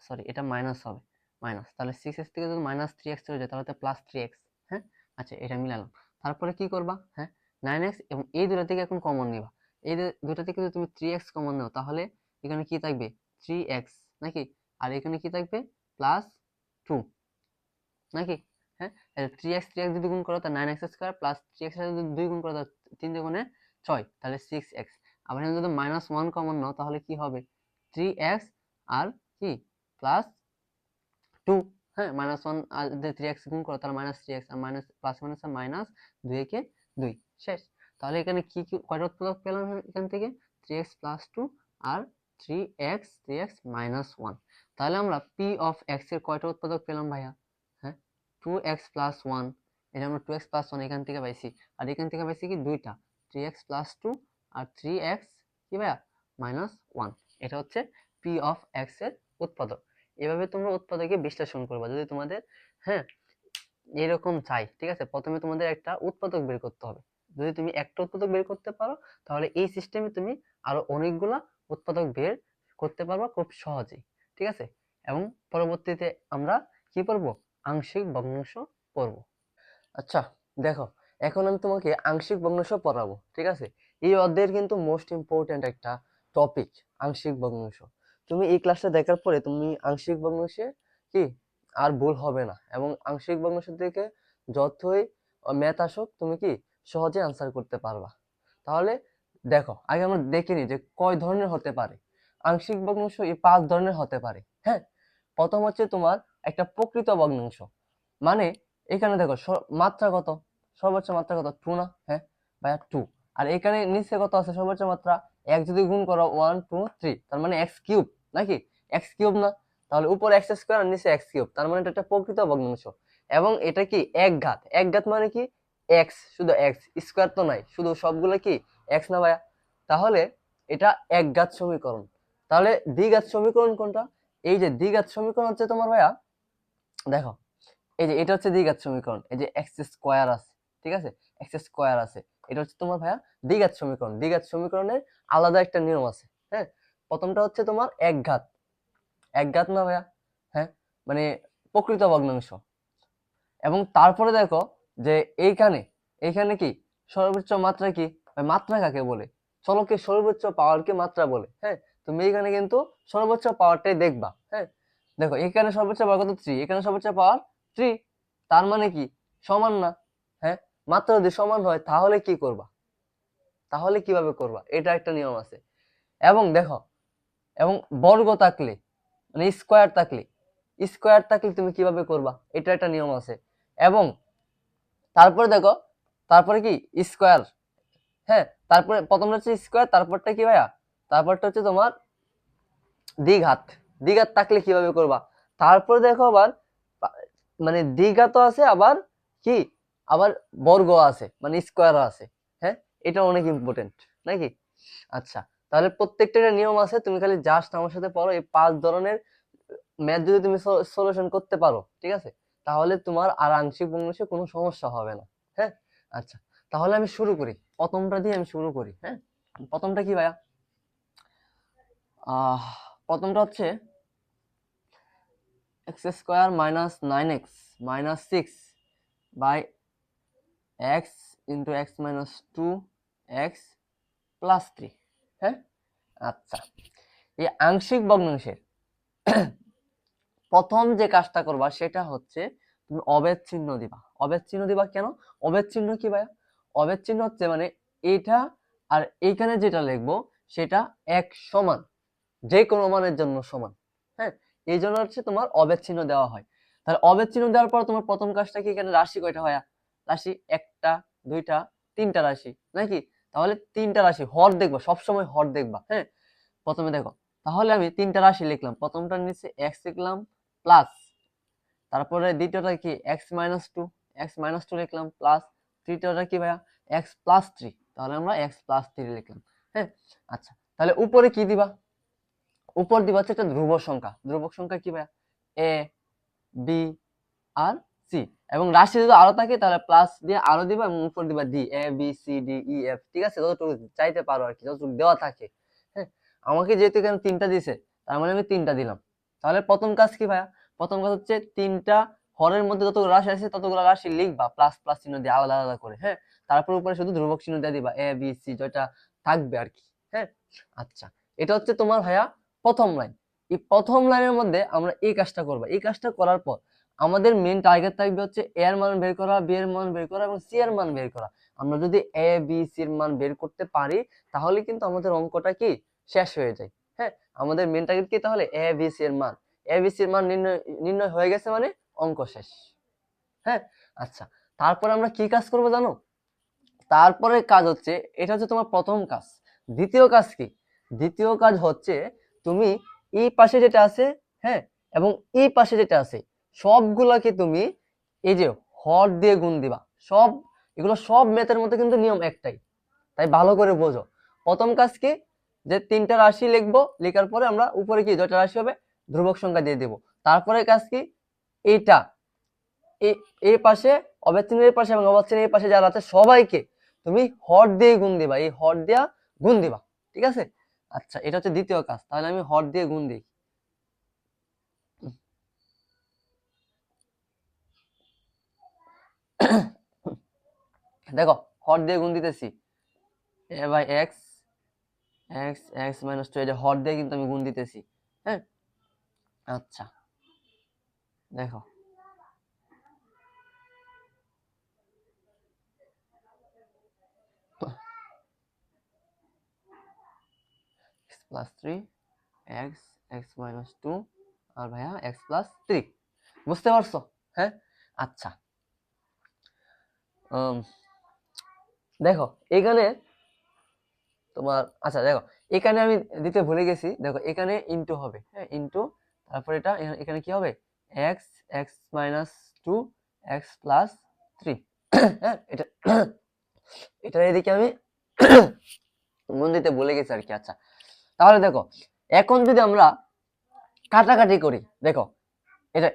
সরি এটা মাইনাস হবে, মাইনাস, তাহলে 6x থেকে যদি মাইনাস 3x চলে যায় তাহলে তো প্লাস 3x। হ্যাঁ, আচ্ছা এটা মিলালাম। তারপরে কি করবা, হ্যাঁ 9x, এবং এই দুটো থেকে এখন কমন নিবা। এই দুটো থেকে যদি তুমি 3x কমন নাও, তাহলে এখানে কি থাকবে, 3x নাকি, আর এখানে কি থাকবে, প্লাস 2 নাকি। হ্যাঁ, 3x 3x যদি গুণ করো তা 9x স্কয়ার, প্লাস 3x এর সাথে যদি 2 গুণ করো তা 3 দুগুণে 6, তাহলে 6x। আবার এখানে যদি -1 কমন নাও তাহলে কি হবে, 3x আর কি প্লাস 2। হ্যাঁ, -1 আর যদি 3x গুণ করো তাহলে -3x, আর মাইনাস প্লাস মাইনাস মাইনাস 2 কে 2, শেষ। তাহলে এখানে কি কি কয়টা উৎপাদক পেলাম এখান থেকে, 3x প্লাস 2 আর 3x মাইনাস 1। তাহলে আমরা p অফ x এর কয়টা উৎপাদক পেলাম ভাইয়া, হ্যাঁ 2x প্লাস 1, এটা আমরা 2x প্লাস 1 এখান থেকে পাইছি, আর এখান থেকে পাইছি কি দুইটা, 3x প্লাস 2 আর 3x কি ভাইয়া মাইনাস 1। এটা হচ্ছে p অফ x এর উৎপাদক। এভাবে তোমরা উৎপাদকে বিশ্লেষণ করবা যদি তোমাদের, হ্যাঁ এরকম চাই, ঠিক আছে। প্রথমে তোমাদের একটা উৎপাদক বের করতে হবে, যদি তুমি একটা উৎপাদক বের করতে পারো তাহলে এই সিস্টেমে তুমি আরো অনেকগুলা উৎপাদক বের করতে পারবা খুব সহজেই, ঠিক আছে। এবং পরবর্তীতে আমরা কি পড়বো, আংশিক ভগ্নাংশ পড়বো। আচ্ছা দেখো, এখন আমি তোমাকে আংশিক ভগ্নাংশ পড়াবো, ঠিক আছে। এই অধ্যায়ের কিন্তু মোস্ট ইম্পর্ট্যান্ট একটা টপিক আংশিক ভগ্নাংশ। তুমি এই ক্লাসটা দেখার পরে তুমি আংশিক ভগ্নাংশে কি আর ভুল হবে না, এবং আংশিক ভগ্নাংশ থেকে যতই ম্যাথ আসুক তুমি কি সহজে আনসার করতে পারবা। তাহলে দেখো, আগে আমরা দেখে নিই যে কয় ধরনের হতে পারে আংশিক ভগ্নাংশ। এই 5 ধরনের হতে পারে। হ্যাঁ, প্রথম হচ্ছে তোমার একটা প্রকৃত ভগ্নাংশ, মানে এখানে দেখো মাত্রা কত, সর্বোচ্চ মাত্রা কত, 2 না, হ্যাঁ ভাইয়া 2। আর এখানে নিচে কত আছে সর্বোচ্চ মাত্রা, 1 যদি গুণ করো 1 2 3, তার মানে x কিউব নাকি, x কিউব না, তাহলে উপরে x স্কয়ার আর নিচে x কিউব, তার মানে এটা একটা প্রকৃত ভগ্নাংশ। এবং এটা কি এক ঘাত, এক ঘাত মানে কি x, শুধু x, স্কয়ার তো নাই, শুধু সবগুলো কি x না ভাইয়া, তাহলে এটা এক ঘাত সমীকরণ। তাহলে দ্বিঘাত সমীকরণ কোনটা, এই যে দ্বিঘাত সমীকরণ হচ্ছে তোমার ভাইয়া, দেখো এই যে এটা হচ্ছে দ্বিঘাত সমীকরণ, এই যে এক্স স্কোয়ার আছে, ঠিক আছে, এক্স স্কোয়ার আছে, এটা হচ্ছে তোমার ভাইয়া দ্বিঘাত সমীকরণ। দ্বিঘাত সমীকরণের আলাদা একটা নিয়ম আছে। হ্যাঁ, প্রথমটা হচ্ছে তোমার এক ঘাত, এক ঘাত না ভাইয়া, হ্যাঁ মানে প্রকৃত ভগ্নাংশ। এবং তারপরে দেখো যে এইখানে, এইখানে কি সর্বোচ্চ মাত্রা কি, মাত্রা কাকে বলে, চলকের সর্বোচ্চ পাওয়ারকে মাত্রা বলে। হ্যাঁ, তুমি এখানে কিন্তু সর্বোচ্চ পাওয়ারটাই দেখবা। হ্যাঁ, দেখো এখানে সর্বোচ্চ পাওয়ার কত 3, এখানে সর্বোচ্চ পাওয়ার 3, তার মানে কি সমান না। হ্যাঁ, মাত্রা যদি সমান হয় তাহলে কি করবা, তাহলে কিভাবে করবা, এটা একটা নিয়ম আছে। এবং দেখো, এবং বর্গ থাকলে মানে স্কোয়ার থাকলে, স্কোয়ার থাকলে তুমি কিভাবে করবা, এটা একটা নিয়ম আছে। এবং তারপরে দেখো, তারপরে কি স্কোয়ার, হ্যাঁ তারপরে প্রথমটা হচ্ছে স্কোয়ার, তারপরটা কি ভাইয়া, তারপরটা হচ্ছে তোমার দ্বিঘাত। দ্বিঘাত থাকলে কিভাবে করবা, তারপরে দেখো আবার মানে দ্বিঘাত আছে, আবার কি আবার বর্গ আছে, মানে স্কোয়ার আছে। হ্যাঁ, এটা অনেক ইম্পর্টেন্ট নাকি। আচ্ছা, তাহলে প্রত্যেকটা নিয়ম আছে, তুমি খালি জাস্ট আমার সাথে পড়ো। এই 5 ধরনের ম্যাথ যদি তুমি সলিউশন করতে পারো, ঠিক আছে, তাহলে তোমার আর আংশিক ভগ্নাংশে কোনো সমস্যা হবে না। হ্যাঁ, আচ্ছা তাহলে আমি শুরু করি, প্রথমটা দিয়ে আমি শুরু করি। হ্যাঁ, প্রথমটা কি ভাইয়া, প্রথমটা হচ্ছে x square minus 9x minus 6 by x into x minus 2 x plus 3। হ্যাঁ, আচ্ছা এই আংশিক ভগ্নাংশের প্রথম যে কাজটা করবা সেটা হচ্ছে তুমি অবেদ চিহ্ন দিবা। অবেদ চিহ্ন দিবা কেন, অবেদ চিহ্ন কি ভাইয়া, অভেদ চিহ্ন হচ্ছে মানে এইটা আর এইখানে যেটা লিখবো সেটা এক সমান, যে কোনো মানের জন্য সমান। হ্যাঁ, এই জন্য হচ্ছে তোমার অভেদ চিহ্ন দেওয়া হয়। তাহলে অভেদ চিহ্ন দেওয়ার পর তোমার প্রথম কাজটা কি, এখানে রাশি কয়টা হয়? রাশি একটা, দুইটা, তিনটা রাশি নাকি? তাহলে তিনটা রাশি হর দেখবা, সবসময় হর দেখবা। হ্যাঁ, প্রথমে দেখো, তাহলে আমি তিনটা রাশি লিখলাম। প্রথমটার নিচে এক্স লিখলাম প্লাস, তারপরে দ্বিতীয়টা কি x minus two, x minus two লিখলাম প্লাস, তৃতীয়টা কি ভাইয়া এক্স প্লাস থ্রি, তাহলে আমরা এক্স প্লাস থ্রি লিখলাম। হ্যাঁ, আচ্ছা, তাহলে উপরে কি দিবা? উপর দিবা হচ্ছে একটা ধ্রুবক সংখ্যা। ধ্রুবক সংখ্যা কি ভাইয়া? এ, বি আর সি। এবং রাশি যদি আরো থাকে তাহলে প্লাস দিয়ে আরো দিবা এবং উপর দিবা D, A B C D E F. ঠিক আছে, যতটুকু চাইতে পারো আর কি, যতটুকু দেওয়া থাকে। হ্যাঁ, আমাকে যেহেতু এখানে তিনটা দিছে, তার মানে আমি তিনটা দিলাম। তাহলে প্রথম কাজ কি ভাইয়া? প্রথম কাজ হচ্ছে তিনটা হরের মধ্যে যতগুলো রাশি আছে ততগুলো রাশি লিখবা প্লাস প্লাস চিহ্ন দিয়ে আলাদা আলাদা করে। হ্যাঁ, তারপর উপরে শুধু ধ্রুবক চিহ্ন দিয়ে দিবা, এ বি সি যেটা থাকবে আর কি। হ্যাঁ, আচ্ছা, এটা হচ্ছে তোমার ভাইয়া প্রথম লাইন। এই প্রথম লাইনের মধ্যে আমরা এই কাজটা করবো। এই কাজটা করার পর আমাদের মেন টার্গেট থাকবে হচ্ছে এ এর মান বের করা, বি এর মান বের করা এবং সি এর মান বের করা। আমরা যদি এ বি সি এর মান বের করতে পারি তাহলে কিন্তু আমাদের অঙ্কটা কি শেষ হয়ে যায়। হ্যাঁ, আমাদের মেন টার্গেট কি তাহলে? এ বি সি এর মান। এ বি সি এর মান নির্ণয় হয়ে গেছে মানে অঙ্ক শেষ। হ্যাঁ, আচ্ছা, তারপরে আমরা কি কাজ করব জানো? তারপরে কাজ হচ্ছে, এটা হচ্ছে তোমার প্রথম কাজ। দ্বিতীয় কাজ কি? দ্বিতীয় কাজ হচ্ছে তুমি এই পাশে যেটা আছে, হ্যাঁ, এবং এই পাশে যেটা আছে সবগুলাকে তুমি এই যে হর দিয়ে গুণ দিবা। সব এগুলো সব ম্যাথের মধ্যে কিন্তু নিয়ম একটাই, তাই ভালো করে বোঝো। প্রথম কাজ কি, যে তিনটা রাশি লিখবো, লেখার পরে আমরা উপরে কি যটা রাশি হবে ধ্রুবক সংখ্যা দিয়ে দেব। তারপরে কাজ কি, এইটা এই পাশে অভেদ চিহ্নের পাশে এবং অভেদ চিহ্নের পাশে যারা আছে সবাইকে তুমি হর দিয়ে গুণ দিবা, এই হর দিয়া গুণ দিবা। ঠিক আছে, আচ্ছা, এটা হচ্ছে দ্বিতীয় কাজ। তাহলে আমি হর দিয়ে গুণ দিই। দেখো, হর দিয়ে গুণ দিতেছি, A by X, X x minus two, এটা হর দিয়ে কিন্তু আমি গুণ দিতেছি। হ্যাঁ, আচ্ছা, দেখো X plus three, X x minus two আর ভাইয়া এক্স প্লাস থ্রি। বুঝতে পারছো? হ্যাঁ, আচ্ছা, দেখো এখানে তোমার, আচ্ছা দেখো এখানে আমি দিতে ভুলে গেছি। দেখো এখানে ইনটু হবে, হ্যাঁ, ইনটু, তারপর এটা এখানে কি হবে? X x minus two x plus three. হ্যাঁ, এটা এটা এদিকে আমি গুণ দিতে ভুলে গেছি আর কি। আচ্ছা, তাহলে দেখো এখন যদি আমরা কাটাকাটি করি, দেখো এটা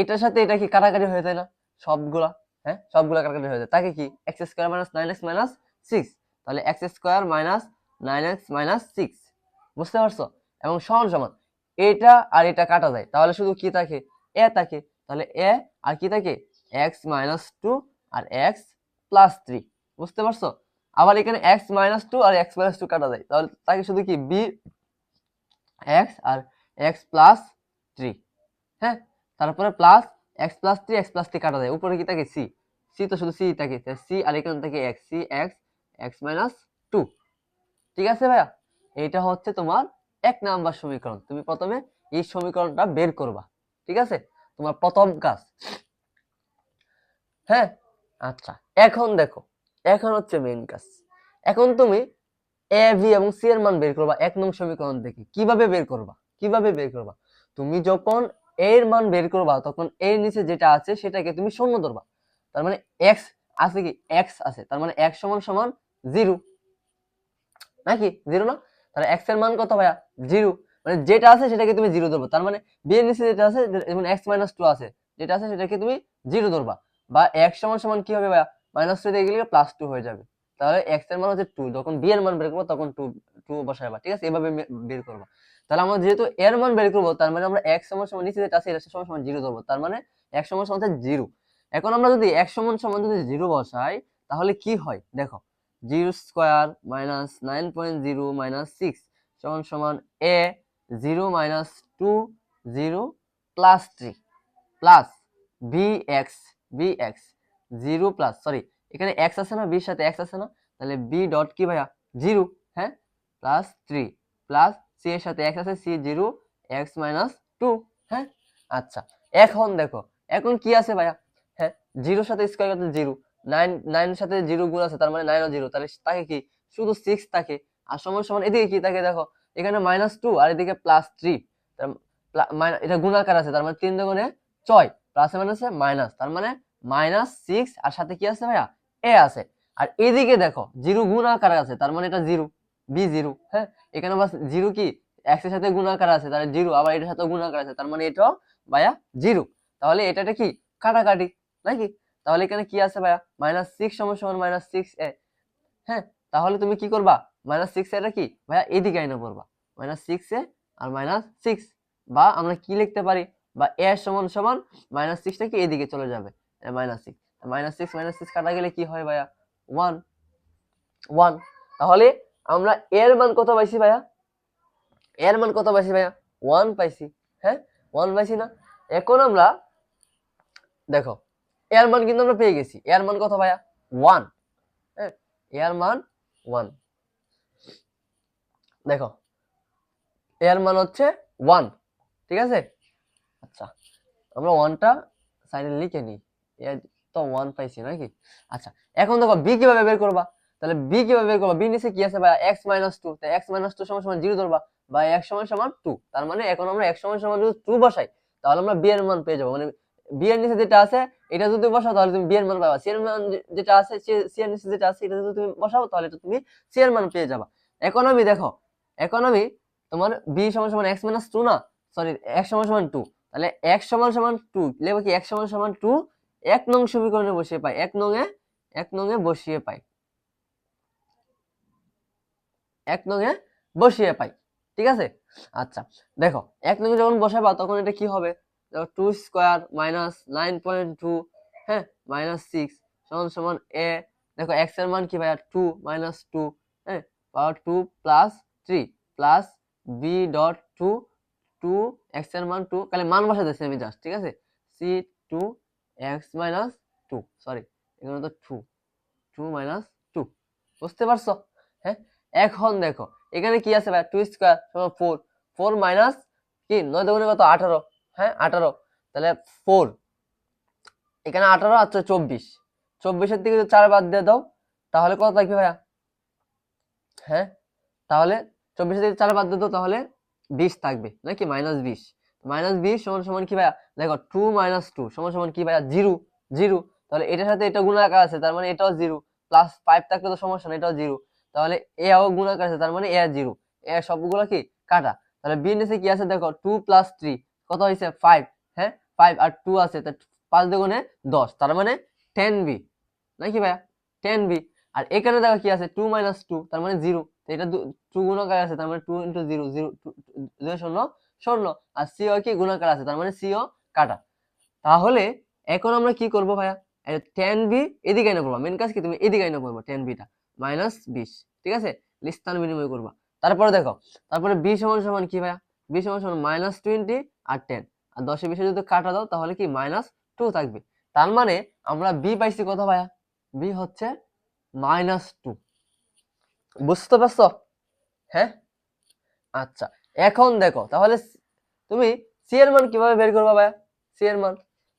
এটার সাথে এটা কি কাটাকাটি হয়ে যায় না? সবগুলা, হ্যাঁ, সবগুলা কাটাকাটি হয়ে যায়। তাকে কি X square minus nine X minus six, তাহলে x square minus nine X minus six. বুঝতে পারছো? এবং সমান সমান এটা আর এটা কাটা যায়, তাহলে শুধু কি থাকে? এ থাকে। তাহলে এ আর কি থাকে? এক্স মাইনাস টু আর এক্স প্লাস থ্রি। বুঝতে পারছো? আবার এখানে এক্স মাইনাস টু আর এক্স মাইনাস টু কাটা যায়, তাহলে তাকে শুধু কি বি এক্স আর এক্স প্লাস থ্রি। হ্যাঁ, তারপরে plus x plus three, x plus three কাটা যায়, উপরে কি থাকে? সি, সি তো শুধু সি থাকে, সি আর এখানে থাকে x, C x x minus two. ঠিক আছে ভাইয়া, এইটা হচ্ছে তোমার এক নাম্বার সমীকরণ। তুমি প্রথমে এই সমীকরণটা বের করবা। ঠিক আছে, তোমার প্রথম কাজ। হ্যাঁ, আচ্ছা, এখন দেখো, এখন হচ্ছে মেইন কাজ। এখন তুমি এ ভি এবং সি এর মান বের করবা এক নং সমীকরণ থেকে। কিভাবে বের করবা? কিভাবে বের করবা? তুমি যখন এর মান বের করবা তখন এর নিচে যেটা আছে সেটাকে তুমি শূন্য ধরবা। তার মানে এক্স আছে কি? এক্স আছে, তার মানে এক্স সমান সমান জিরো, নাকি? জিরো না? তাহলে এক্স এর মান কত ভাইয়া? জিরো। মানে যেটা আছে সেটাকে তুমি জিরো ধরবা। তার মানে বি এর নিচে যেটা আছে, যেমন এক্স মাইনাস টু আছে, যেটা আছে সেটাকে তুমি জিরো ধরবা। বা এক্স সমান সমান কি হবে ভাইয়া? মাইনাস টু দিয়ে গেলে প্লাস টু হয়ে যাবে। তাহলে এক্স এর মান হচ্ছে টু, যখন বি এর মান বের করবো তখন টু টু বসাইবা। ঠিক আছে, এভাবে বের করবা। তাহলে আমরা যেহেতু এর মান বের করবো, তার মানে আমরা এক্স সমান সমান নিচে যেটা আছে এটা সমান সমান জিরো ধরবো। তার মানে এক্স সমান সমান হচ্ছে জিরো। এখন আমরা যদি এক্স সমান সমান যদি জিরো বসাই তাহলে কি হয় দেখো, zero square minus 9.0 minus six সমান সমান A zero minus two zero plus three plus B X zero plus sorry এখানে এক্স আছে না, বির সাথে এক্স আছে না, তাহলে বি ডট কি ভাইয়া 0, হ্যাঁ, প্লাস 3 প্লাস সি এর সাথে এক্স আছে, সি 0 এক্স মাইনাস 2, হ্যাঁ। আচ্ছা, এখন দেখো এখন কি আছে ভাইয়া, হ্যাঁ, 0 সাথে স্কয়ার করতে 0, 9 এর সাথে 0 গুণ আছে, তার মানে 9 ও 0, তাহলে তাকে কি শুধু 6 থাকে। আর সমান সমান এদিকে কি থাকে দেখো, এখানে -2 আর এদিকে +3, এটা গুণাকার আছে, তার মানে 3 দুগুণে 6, প্লাস মাইনাসে মাইনাস, তার মানে -6 আর সাথে কি আছে ভাইয়া এ আছে। আর এদিকে দেখো 0 গুণাকার আছে, তার মানে এটা 0, b0, হ্যাঁ। এখানে বাস 0 কি x এর সাথে গুণাকার আছে, তাহলে 0, আবার এটার সাথে গুণাকার আছে, তার মানে এটাও ভাইয়া 0। তাহলে এটা কি কাটাকাটি নাকি? তাহলে এখানে কি আছে ভাইয়া, -6 সমান -6a, হ্যাঁ। তাহলে তুমি কি করবা, -6 এটা কি ভাইয়া এদিকে আইনা পড়বা, -6a আর -6, বা আমরা কি লিখতে পারি, বা a সমান সমান -6টা কি এদিকে চলে যাবে, -6, -6 কাটা গেলে কি হয় ভাইয়া 1, 1। তাহলে আমরা এর মান কত পাইছি ভাইয়া, এর মান কত পাইছি ভাইয়া 1 পাইছি, হ্যাঁ 1 পাইছি না। এখন আমরা দেখো এর মান কিন্তু আমরা পেয়ে গেছি, এর মান কত ভাইয়া 1, হ্যাঁ, এর মান 1, দেখো এর মান হচ্ছে 1, ঠিক আছে। আচ্ছা, আমরা 1টা সাইডে লিখে নিই, এর তো 1 পাইছি নাকি। আচ্ছা, এখন দেখো বি কিভাবে বের করবা, তাহলে বি কিভাবে বের করবা, বি নিচে কি আছে ভাই x 2, তাই x 2 সমান সমান 0 ধরবা, বা x সমান সমান 2, তার মানে এখন আমরা x সমান সমান যদি 2 বসাই, তাহলে আমরা বি এর মান পেয়ে যাবো। মানে বি এর নিচে যেটা আছে এটা যদি বসাও তাহলে তুমি বি এর মান পাবা, সি এর মান যেটা আছে সি এর নিচে যেটা আছে এটা যদি তুমি বসাও তাহলে এটা তুমি সি এর মান পেয়ে যাবা। এখন আমি দেখো, এখন আমি তোমার বি সমান সমান x 2 না, সরি x সমান সমান 2, তাহলে x সমান সমান 2 লিখবো কি, x সমান সমান 2 এক নং সমীকরণে বসিয়ে পাই, এক নং এ বসিয়ে পাই, এক নং এ বসিয়ে পাই, ঠিক আছে। আচ্ছা, দেখো এক নং এ যখন বসাবা তখন এটা কি হবে, দেখো 2 স্কয়ার মাইনাস 9.2, হ্যাঁ, -6 সমান সমান a, দেখো x এর মান কি ভাইয়া 2 -2, হ্যাঁ, পাওয়ার 2 plus 3 plus b dot 2, 2 x এর মান 2, তাহলে মান বসাতেছি আমি জাস্ট, ঠিক আছে, c 2 x মাইনাস 2, সরি এখানে তো 2, 2 মাইনাস 2, বুঝতে পারছো, হ্যাঁ। এখন দেখো এখানে কি আছে ভাই 2 স্কয়ার সমান 4, 4 মাইনাস কি 9 দুগুণে কত 18, হ্যাঁ 18, তাহলে 4, এখানে 18 আর 24, 24 এর থেকে যদি 4 বাদ দিয়ে দাও তাহলে কত থাকবে ভাইয়া, হ্যাঁ, তাহলে 24 থেকে 4 বাদ দিয়ে দাও তাহলে 20 থাকবে নাকি, -20, -20 সমান সমান কি ভাইয়া, দেখো 2 - 2 সমান সমান কি ভাইয়া 0, 0, তাহলে এটার সাথে এটা গুণাকার আছে তার মানে এটাও 0, প্লাস 5 থাকলে তো সমস্যা না, এটাও 0, তাহলে এ ও গুণাকার আছে তার মানে এ 0, এ সবগুলো কি কাটা। তাহলে বি নিচে কি আছে দেখো 2 + 3 কত হইছে 5, হ্যাঁ 5 আর 2 আছে, তা 5 দুগুণে 10, তার মানে 10b নাকি ভাইয়া 10b। আর এখানে দেখো কি আছে 2 - 2 তার মানে 0, এটা 2 গুণাকার আছে তার মানে 2 × 0, 0 2 শূন্য শূন্য, আর সি ও কি গুণাকার আছে তার মানে সি ও কাটা। তাহলে এখন আমরা কি করব ভাইয়া, 10b এদিকে এনে পড়বা, মেন কাজ কি তুমি এদিকে এনে পড়বা 10b টা -20, ঠিক আছে, স্থান বিনিময় করবা। তারপরে দেখো, তারপরে b সমান সমান কি ভাইয়া, b সমান সমান -20 আর 10, আর 10 এর 20 যদি কাটা দাও তাহলে কি -2 থাকবে। তার মানে আমরা b পাইছি কত ভাইয়া, b হচ্ছে -2, বুঝতে পারছো, হ্যাঁ। আচ্ছা, এখন দেখো তাহলে তুমি সি এর মান কিভাবে বের করবা ভাইয়া, সি এর মান,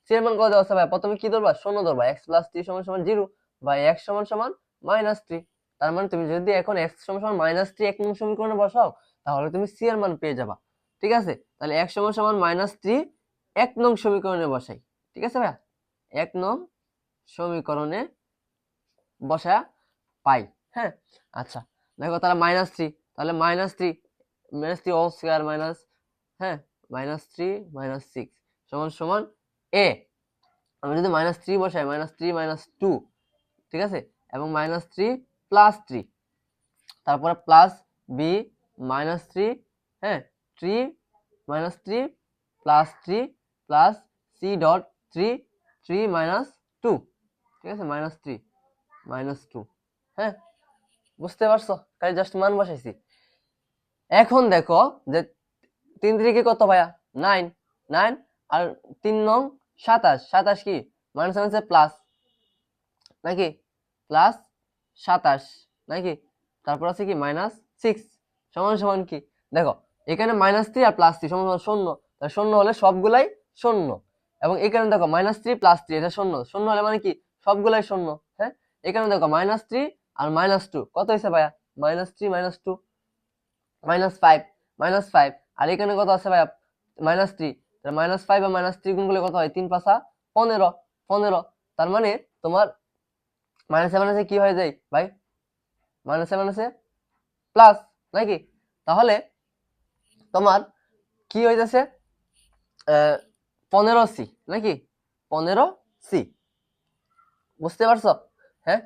সি এর মান কত দেওয়া আছে ভাইয়া, প্রথমে কি ধরবা শূন্য ধরবা, x + 3 সমান সমান 0, বা x সমান সমান -3, তার মানে তুমি যদি এখন x সমান সমান -3 এক নং সমীকরণে বসাও তাহলে তুমি সি এর মান পেয়ে যাবা, ঠিক আছে। তাহলে x সমান সমান -3 এক নং সমীকরণে বসাই, ঠিক আছে ভাইয়া, এক নং সমীকরণে বসা পাই, হ্যাঁ। আচ্ছা, দেখো তাহলে -3, তাহলে -3 হোল স্কয়ার মাইনাস, হ্যাঁ, -3 -6 সমান সমান a, আমি যদি -3 বসাই -3 - 2, ঠিক আছে, এবং -3 + 3, তারপরে প্লাস b -3, হ্যাঁ 3 -3 + 3 প্লাস c ডট 3, 3 - 2, ঠিক আছে, -3 -2, হ্যাঁ, বুঝতে পারছো, খালি জাস্ট মান বসাইছি। এখন দেখো যে 3 3 কত ভাইয়া 9, 9 আর 3 নং 27, 27 কি মাইনাস মাইনাসে প্লাস নাকি, প্লাস 27 নাকি, তারপর আছে কি -6 সমান সমান কি, দেখো এখানে -3 আর +3 সমান সমান শূন্য, তাহলে শূন্য হলে সবগুলাই শূন্য, এবং এখানে দেখো -3 +3 এটা শূন্য, শূন্য হলে মানে কি সবগুলাই শূন্য। হ্যাঁ, এখানে দেখো -3 আর -2 কত হয়েছে ভাইয়া, -3 -2 -5 -5, আর এখানে কত আছে ভাইয়া -3, তাহলে -5 আর -3 গুণ করলে কত হয়, 3 5 15 15, তার মানে তোমার মাইনাসে মাইনাসে কি হয়ে যায় ভাই, মাইনাসে মাইনাসে প্লাস নাকি, তাহলে তোমার কি হইতেছে 15C নাকি, 15C, বুঝতে পারছো? হ্যাঁ,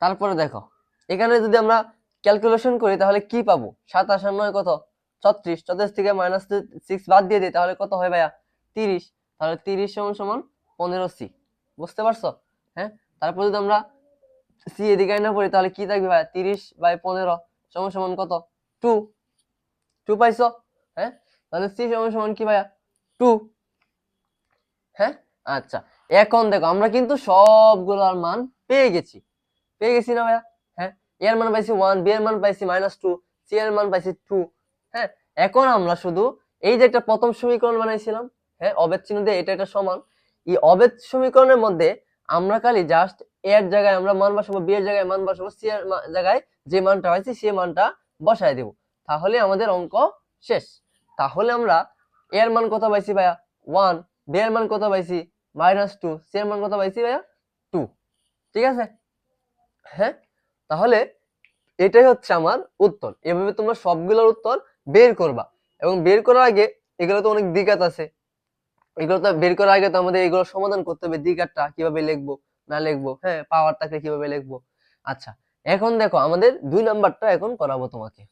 তারপরে দেখো এখানে যদি আমরা ক্যালকুলেশন করি তাহলে কি পাবো, 27 আর 9 কত 36, 34 থেকে -6 বাদ দিয়ে দিই তাহলে কত হয় ভাইয়া 30, তাহলে 30 সমান সমান 15C, বুঝতে পারছো? হ্যাঁ, তারপর যদি আমরা সি এদিকে না পড়ি তাহলে কি থাকবে ভাইয়া, 30/15 সমান সমান কত 2, 2 পাইছো? হ্যাঁ, তাহলে সি সমান সমান কি ভাইয়া 2। হ্যাঁ, আচ্ছা, এখন দেখো আমরা কিন্তু সবগুলোর মান পেয়ে গেছি, পেয়ে গেছি না ভাইয়া? হ্যাঁ, এ এর মান পাইছি 1, বি এর মান পাইছি -2, সি এর মান পাইছি 2। হ্যাঁ, এখন আমরা শুধু এই যে একটা প্রথম সমীকরণ বানাইছিলাম, হ্যাঁ অবেদ চিহ্ন দিয়ে এটা একটা সমান, এই অবেদ সমীকরণের মধ্যে আমরা খালি জাস্ট এ এর জায়গায় আমরা মান বসাবো, বি এর জায়গায় মান বসাবো, সি এর জায়গায় যে মানটা পাইছি সেই মানটা বসায় দেব, তাহলে আমাদের অঙ্ক শেষ। তাহলে আমরা এ এর মান কত পাইছি ভাইয়া 1, বি এর মান কত পাইছি -2, সি এর মান কত পাইছি ভাইয়া 2, ঠিক আছে? হ্যাঁ, তাহলে এটাই হচ্ছে আমার উত্তর। এভাবে তোমরা সবগুলোর উত্তর বের করবা, এবং বের করার আগে এগুলো তো অনেক দ্বিঘাত আছে, এগুলো তো বের করার আগে তো আমাদের এগুলো সমাধান করতে হবে, দ্বিঘাতটা কিভাবে লিখবো না লিখবো, হ্যাঁ পাওয়ার থাকলে কিভাবে লিখবো। আচ্ছা, এখন দেখো আমাদের 2 নাম্বারটা এখন করাবো তোমাকে।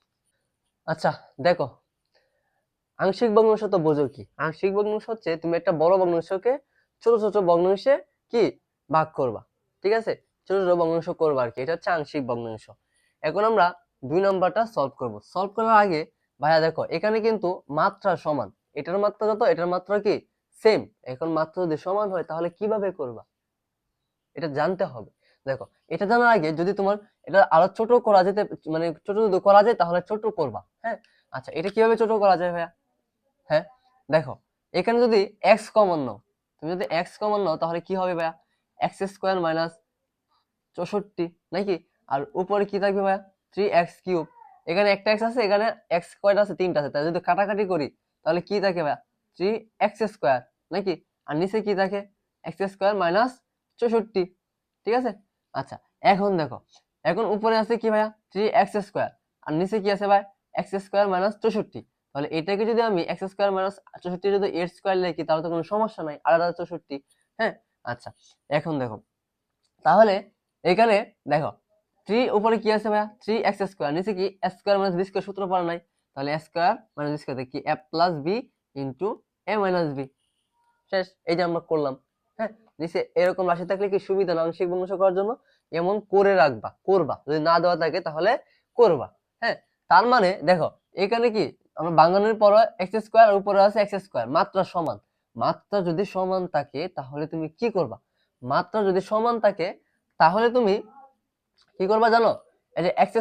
আচ্ছা দেখো, আংশিক ভগ্নাংশ তো বোঝো কি, আংশিক ভগ্নাংশ হচ্ছে তুমি একটা বড় ভগ্নাংশকে ছোট ছোট ভগ্নাংশে কি ভাগ করবা, ঠিক আছে, ছোট ছোট ভগ্নাংশ করবা আর কি, এটা হচ্ছে আংশিক ভগ্নাংশ। এখন আমরা 2 নাম্বারটা সলভ করব। সলভ করার আগে ভাইয়া দেখো এখানে কিন্তু মাত্রা সমান, এটার মাত্রা যত এটার মাত্রা কি সেম, এখন মাত্রা যদি সমান হয় তাহলে কিভাবে করবা এটা জানতে হবে। দেখো এটা জানার আগে যদি তোমার এটা আরো ছোট করা যেতে, মানে ছোট যদি করা যায় তাহলে ছোট করবা। হ্যাঁ, আচ্ছা এটা কিভাবে ছোট করা যায় ভাইয়া? হ্যাঁ, দেখো এখানে যদি x কমন নাও, তুমি যদি x কমন নাও তাহলে কি হবে ভাইয়া, x² মাইনাস 64 নাকি, আর উপরে কি থাকবে ভাইয়া 3x³, এখানে একটা x আছে, এখানে x কয়টা আছে, 3টা আছে, তাহলে যদি কাটাকাটি করি তাহলে কি থাকে ভাইয়া 3x² নাকি, আর নিচে কি থাকে x² মাইনাস 64, ঠিক আছে? আচ্ছা, এখন দেখো এখন উপরে আছে কি ভাইয়া 3x², আর নিচে কি আছে ভাই x² মাইনাস 64, তাহলে এটাকে যদি আমি x² মাইনাস 64 যদি এর স্কয়ার লিখি তাহলে তো কোনো সমস্যা নাই, আলাদা 64। হ্যাঁ, আচ্ছা এখন দেখো তাহলে এখানে দেখো 3 উপরে কি আছে ভাইয়া 3x², নিচে কি স্কয়ার মাইনাস বি স্কয়ার সূত্র পড়া নাই, তাহলে স্কয়ার মাইনাস বি স্কয়ার কি a plus b into a minus b, শেষ। এই যে আমরা করলাম। হ্যাঁ, নিচে এরকম রাশি থাকলে কি সুবিধা না আংশিক ভগ্নাংশ করার জন্য, এমন করে রাখবা, করবা, যদি না দেওয়া থাকে তাহলে করবা। হ্যাঁ, তার মানে দেখো এখানে কি আমরা ভাঙানোর পর x² আর উপরে আছে x², মাত্রা সমান, মাত্রা যদি সমান থাকে তাহলে তুমি কি করবা, মাত্রা যদি সমান থাকে তাহলে তুমি কি করবা জানো, এই যে x²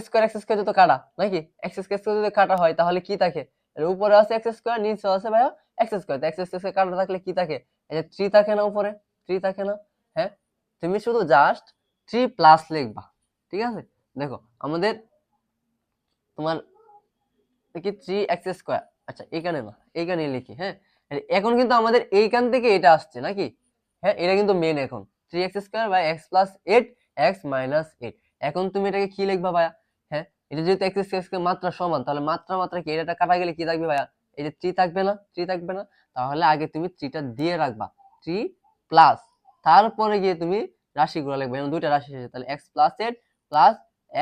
যত কাটা নাকি, x² যদি কাটা হয় তাহলে কি থাকে, এর উপরে আছে x², নিচে আছে ভাইয়া x², তো x² কাটা থাকলে কি থাকে, এই যে 3 থাকে না, উপরে 3 থাকে না। হ্যাঁ, তুমি শুধু জাস্ট 3 প্লাস লিখবা, ঠিক আছে? দেখো আমাদের তোমার কি 3x², আচ্ছা এখানে না এইখানে লিখি। হ্যাঁ, এখন কিন্তু আমাদের এইখান থেকে এটা আসছে নাকি, হ্যাঁ এটা কিন্তু মেন, এখন 3x² by x plus 8 x minus 8, এখন তুমি এটাকে কি লিখবা ভাইয়া? হ্যাঁ, এটা যেহেতু x² মাত্রা সমান, তাহলে মাত্রা মাত্রা কি, এটা কাটা গেলে কি থাকবে ভাইয়া, এই যে 3 থাকবে না, 3 থাকবে না, তাহলে আগে তুমি 3টা দিয়ে রাখবা, 3 প্লাস, তারপরে গিয়ে তুমি রাশিগুলো লিখবে, যেমন দুইটা রাশি আছে, তাহলে x plus 8 plus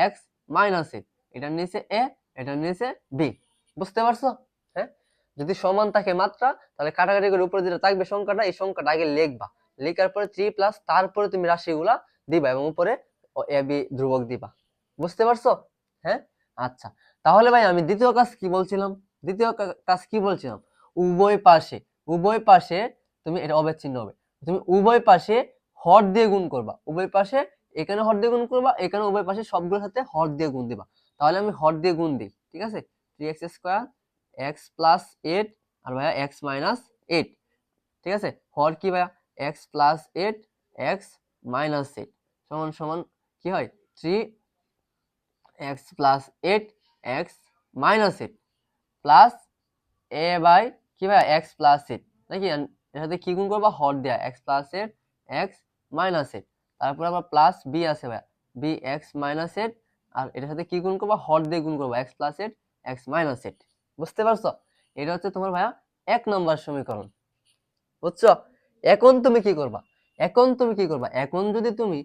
x minus 8, এটার নিচে a এটার নিচে b, বুঝতে পারছো? হ্যাঁ, যদি সমান থাকে মাত্রা তাহলে কাটাকাটি করে উপরে যেটা থাকবে সংখ্যাটা, এই সংখ্যাটা আগে লিখবা, লেখার পরে 3 প্লাস, তারপরে তুমি রাশিগুলা দিবা এবং উপরে a b ধ্রুবক দিবা, বুঝতে পারছো? হ্যাঁ, আচ্ছা তাহলে ভাই আমি দ্বিতীয় কাজ কি বলছিলাম, দ্বিতীয় কাজ কি বলছিলাম, উভয় পাশে, উভয় পাশে তুমি এটা অবেদ চিহ্ন হবে, তুমি উভয় পাশে হর দিয়ে গুণ করবা, উভয় পাশে এখানে হর দিয়ে গুণ করবা, এখানে উভয় পাশে সবগুলোর সাথে হর দিয়ে গুণ দিবা। তাহলে আমি হর দিয়ে গুণ দিই, ঠিক আছে, 3x স্কোয়ার এক্স প্লাস 8 আর ভাইয়া এক্স মাইনাস 8, ঠিক আছে। হর কি ভাইয়া, এক্স প্লাস 8 এক্স মাইনাস 8 সমান সমান কি হয় 3x plus 8 x minus 8 plus a by কি ভাই এক্স প্লাস 8, নাকি এর সাথে কি গুণ করবা, হর দেয়া এক্স প্লাস 8 এক্স মাইনাস 8, তারপর আবার প্লাস বি আছে ভাই বি এক্স মাইনাস 8 আর এটার সাথে কি গুণ করবা, হর দিয়ে গুণ করবা এক্স প্লাস 8 এক্স মাইনাস 8। বুঝতে পারছো? এটা হচ্ছে তোমার ভাইয়া 1 নম্বর সমীকরণ, বুঝছো? এখন তুমি কি করবা, এখন যদি তুমি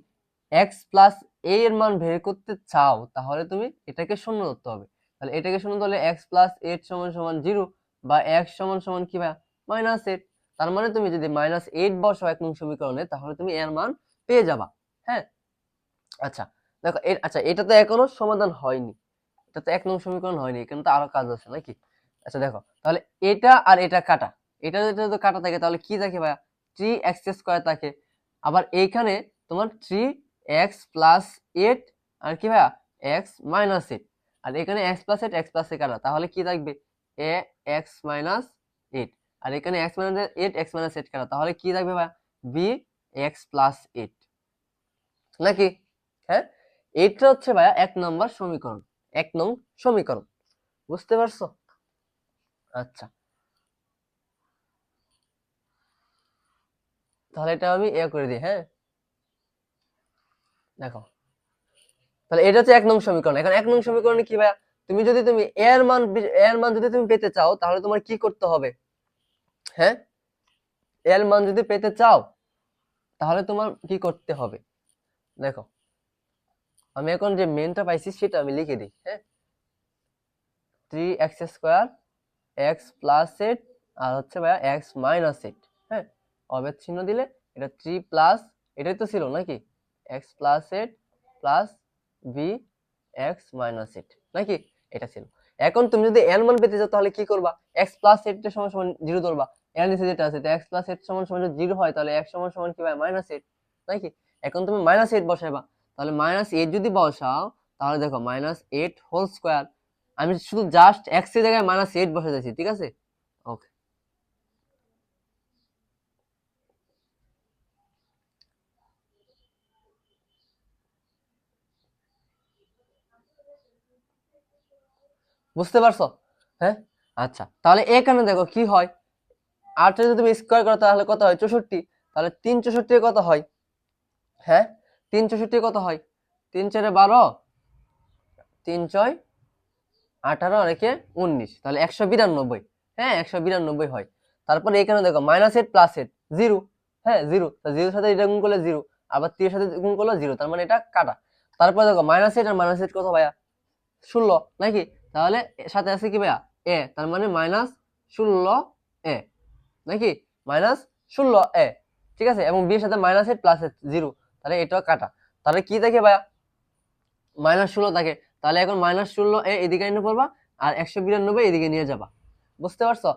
x প্লাস a এর মান বের করতে চাও তাহলে তুমি এটাকে শূন্য ধরতে হবে। তাহলে এটাকে শূন্য ধরলে x প্লাস 8 সমান সমান 0 বা x সমান সমান কি ভাই মাইনাস 8। তার মানে তুমি যদি মাইনাস 8 বসাও 1 নং সমীকরণে তাহলে তুমি এর মান পেয়ে যাবা। হ্যাঁ, আচ্ছা দেখো আচ্ছা এটা তো এখনো সমাধান হয়নি, এটা তো 1 নং সমীকরণ হয়নি, এখানে তো আরো কাজ আছে নাকি। আচ্ছা দেখো তাহলে এটা আর এটা কাটা, এটা যদি কাটা থাকে তাহলে কি থাকে ভাইয়া 3x স্কয়ার থাকে। আবার এইখানে তোমার 3x প্লাস 8 আর কি ভাইয়া x মাইনাস 8, আর এখানে x প্লাস 8 x প্লাস 8 কাটা তাহলে কি থাকবে a x মাইনাস 8, আর এখানে x মাইনাস 8 x মাইনাস 8 কাটা তাহলে কি থাকবে ভাইয়া b x প্লাস 8, নাকি? হ্যাঁ, এটা হচ্ছে ভাইয়া 1 নম্বর সমীকরণ, 1 নং সমীকরণ। বুঝতে পারছো? আচ্ছা তাহলে এটা আমি করে দিই। হ্যাঁ দেখো তাহলে এটা হচ্ছে 1 নং সমীকরণ। এখন 1 নং সমীকরণে কি ভাইয়া, তুমি এর মান যদি তুমি পেতে চাও তাহলে তোমার কি করতে হবে? হ্যাঁ, এর মান যদি পেতে চাও তাহলে তোমার কি করতে হবে দেখো, আমি এখন যে মেনটা পাইছি সেটা আমি লিখে দিই। হ্যাঁ, 3x স্কয়ার x প্লাস 8 আর হচ্ছে ভাইয়া x মাইনাস 8। হ্যাঁ, অবেদ চিহ্ন দিলে এটা 3 প্লাস এটাই তো ছিল নাকি x plus 8 plus b x minus 8, নাকি এটা ছিল। এখন তুমি যদি এর মান পেতে চাও তাহলে কি করবা, x প্লাস 8 এর সমান সমান 0 ধরবা, এর নিচে যেটা আছে x প্লাস 8 সমান সমান যদি 0 হয় তাহলে x সমান সমান কি ভাই মাইনাস 8, নাকি? এখন তুমি মাইনাস 8 বসাইবা, তাহলে মাইনাস 8 যদি বসাও তাহলে দেখো মাইনাস 8 হোল স্কয়ার, আমি শুধু জাস্ট x এর জায়গায় মাইনাস 8 বসে দিয়েছি, ঠিক আছে। ওকে, বুঝতে পারছো? হ্যাঁ, আচ্ছা তাহলে এখানে দেখো কি হয়, 8 যদি তুমি স্কয়ার করো তাহলে কত হয় 64, তাহলে 3 64 কত হয়? হ্যাঁ, 3 64 কত হয়, 3 4 12 3 6 18 আর একে 19, তাহলে 192। হ্যাঁ 192 হয়। তারপরে এখানে দেখো মাইনাস 8 প্লাস 8 0, হ্যাঁ 0, জিরোর সাথে এটা গুণ করলে 0 আবার 3 এর সাথে গুণ করলে 0, তার মানে এটা কাটা। তারপরে দেখো মাইনাস 8 আর মাইনাস 8 কত ভাইয়া 16, নাকি? তাহলে সাথে আছে কি ভাইয়া এ, তার মানে মাইনাস 16 এ, নাকি মাইনাস 16 এ, ঠিক আছে। এবং বি এর সাথে মাইনাস 8 প্লাস 0, তাহলে এটাও কাটা। তাহলে কি থাকে ভাইয়া মাইনাস 16 থাকে, তাহলে এখন মাইনাস 16 এ এদিকে এনে পড়বা আর 192 এদিকে নিয়ে যাবা। বুঝতে পারছো?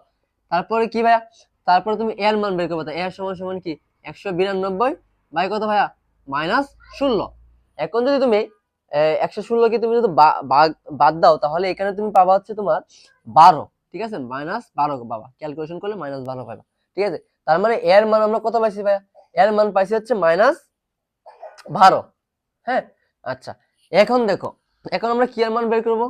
তারপরে কি ভাইয়া, তারপরে তুমি এর মান বের করবে, এর সমান সমান কি 192 বাই কত ভাইয়া মাইনাস 16। এখন যদি তুমি 116 কে তুমি যদি বাদ দাও তাহলে এখানে তুমি পাবা হচ্ছে তোমার 12, ঠিক আছে, মাইনাস 12 পাবা, ক্যালকুলেশন করলে মাইনাস 12 পাবা, ঠিক আছে। তার মানে এর মান আমরা কত পাইছি ভাইয়া, এর মান পাইছি হচ্ছে মাইনাস 12। হ্যাঁ, আচ্ছা এখন দেখো, এখন আমরা কি এর মান বের করব,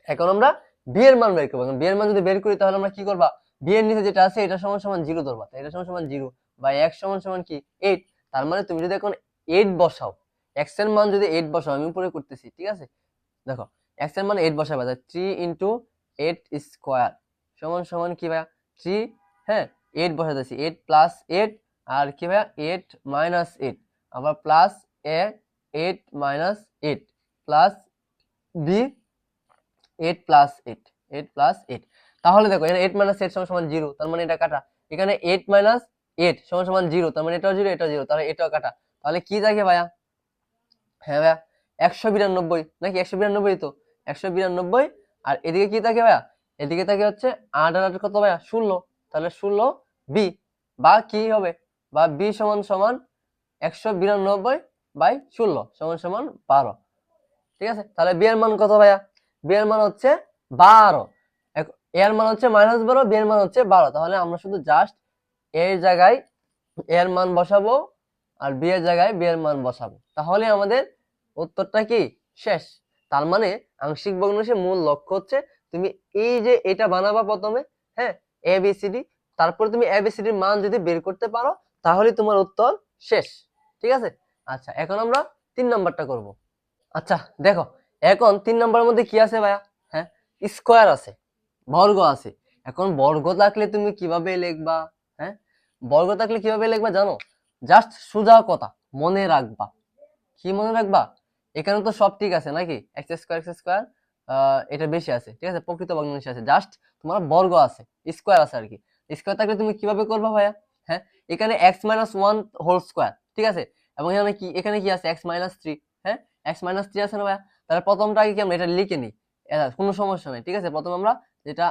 এখন আমরা বি এর মান বের করবো। এখন বি এর মান যদি বের করি তাহলে আমরা কি করবা, বি এর নিচে যেটা আছে এটা সমান সমান 0 ধরবা, এটা সমান সমান 0 বা x সমান সমান কি 8। তার মানে তুমি যদি এখন 8 বসাও, x এর মান যদি 8 বসাও, আমি উপরে করতেছি, ঠিক আছে। দেখো x এর মান 8 বসাবা, 3 ইনটু 8 স্কয়ার সমান সমান কি ভাইয়া 3, হ্যাঁ 8 বসাতেছি 8 প্লাস 8 আর কি ভাইয়া 8 মাইনাস 8 আবার plus a 8 minus 8 plus b 8 plus 8 8 plus 8। তাহলে দেখো এখানে 8 মাইনাস 8 সমান সমান 0, তার মানে এটা কাটা। এখানে 8 মাইনাস 8 সমান সমান 0, তার মানে এটাও 0 এটাও 0, তাহলে এটাও কাটা। তাহলে কি থাকে ভাইয়া, হ্যাঁ ভাইয়া 192, নাকি 192 তো 192। আর এদিকে কি থাকে ভাইয়া, এদিকে থাকে হচ্ছে 8 আর 8 কত ভাইয়া 16, তাহলে 16 বি বা কি হবে বা বি সমান সমান 192 বাই 16 সমান সমান 12। ঠিক আছে, তাহলে বি এর মান কত ভাইয়া? বি এর মান হচ্ছে 12। এ এর মান হচ্ছে -12, বি এর মান হচ্ছে 12। তাহলে আমরা শুধু জাস্ট এর জায়গায় এর মান বসাবো আর বি এর জায়গায় বি এর মান বসাবো, তাহলে আমাদের উত্তরটা কি শেষ। তার মানে আংশিক ভগ্নাংশের মূল লক্ষ্য হচ্ছে তুমি এই যে এটা বানাবা প্রথমে, হ্যাঁ, এ বি সি ডি, তারপর তুমি এ বি সি ডির মান যদি বের করতে পারো তাহলে তোমার উত্তর শেষ। ঠিক আছে, আচ্ছা এখন আমরা 3 নাম্বারটা করব। আচ্ছা দেখো, এখন 3 নাম্বারের মধ্যে কি আছে ভাইয়া? হ্যাঁ, স্কয়ার আছে, বর্গ আছে। এখন বর্গ থাকলে তুমি কিভাবে লিখবা? হ্যাঁ, বর্গ থাকলে কিভাবে লিখবা জানো? জাস্ট সোজা কথা মনে রাখবা। কি মনে রাখবা? এখানে তো সব ঠিক আছে নাকি, এক্স স্কয়ার এটা বেশি আছে, ঠিক আছে, প্রকৃত ভগ্নাংশ আছে, জাস্ট তোমার বর্গ আছে, স্কয়ার আছে আর কি। স্কয়ার থাকলে তুমি কিভাবে করবা ভাইয়া? হ্যাঁ, এখানে x - 1 হোল স্কয়ার, ঠিক আছে, এবং এখানে কি আছে? x - 3। হ্যাঁ, x - 3 আছে না ভাইয়া? তাহলে প্রথমটা আগে কি আমরা এটা লিখে নিই, কোনো সমস্যা নেই, ঠিক আছে। প্রথম আমরা যেটা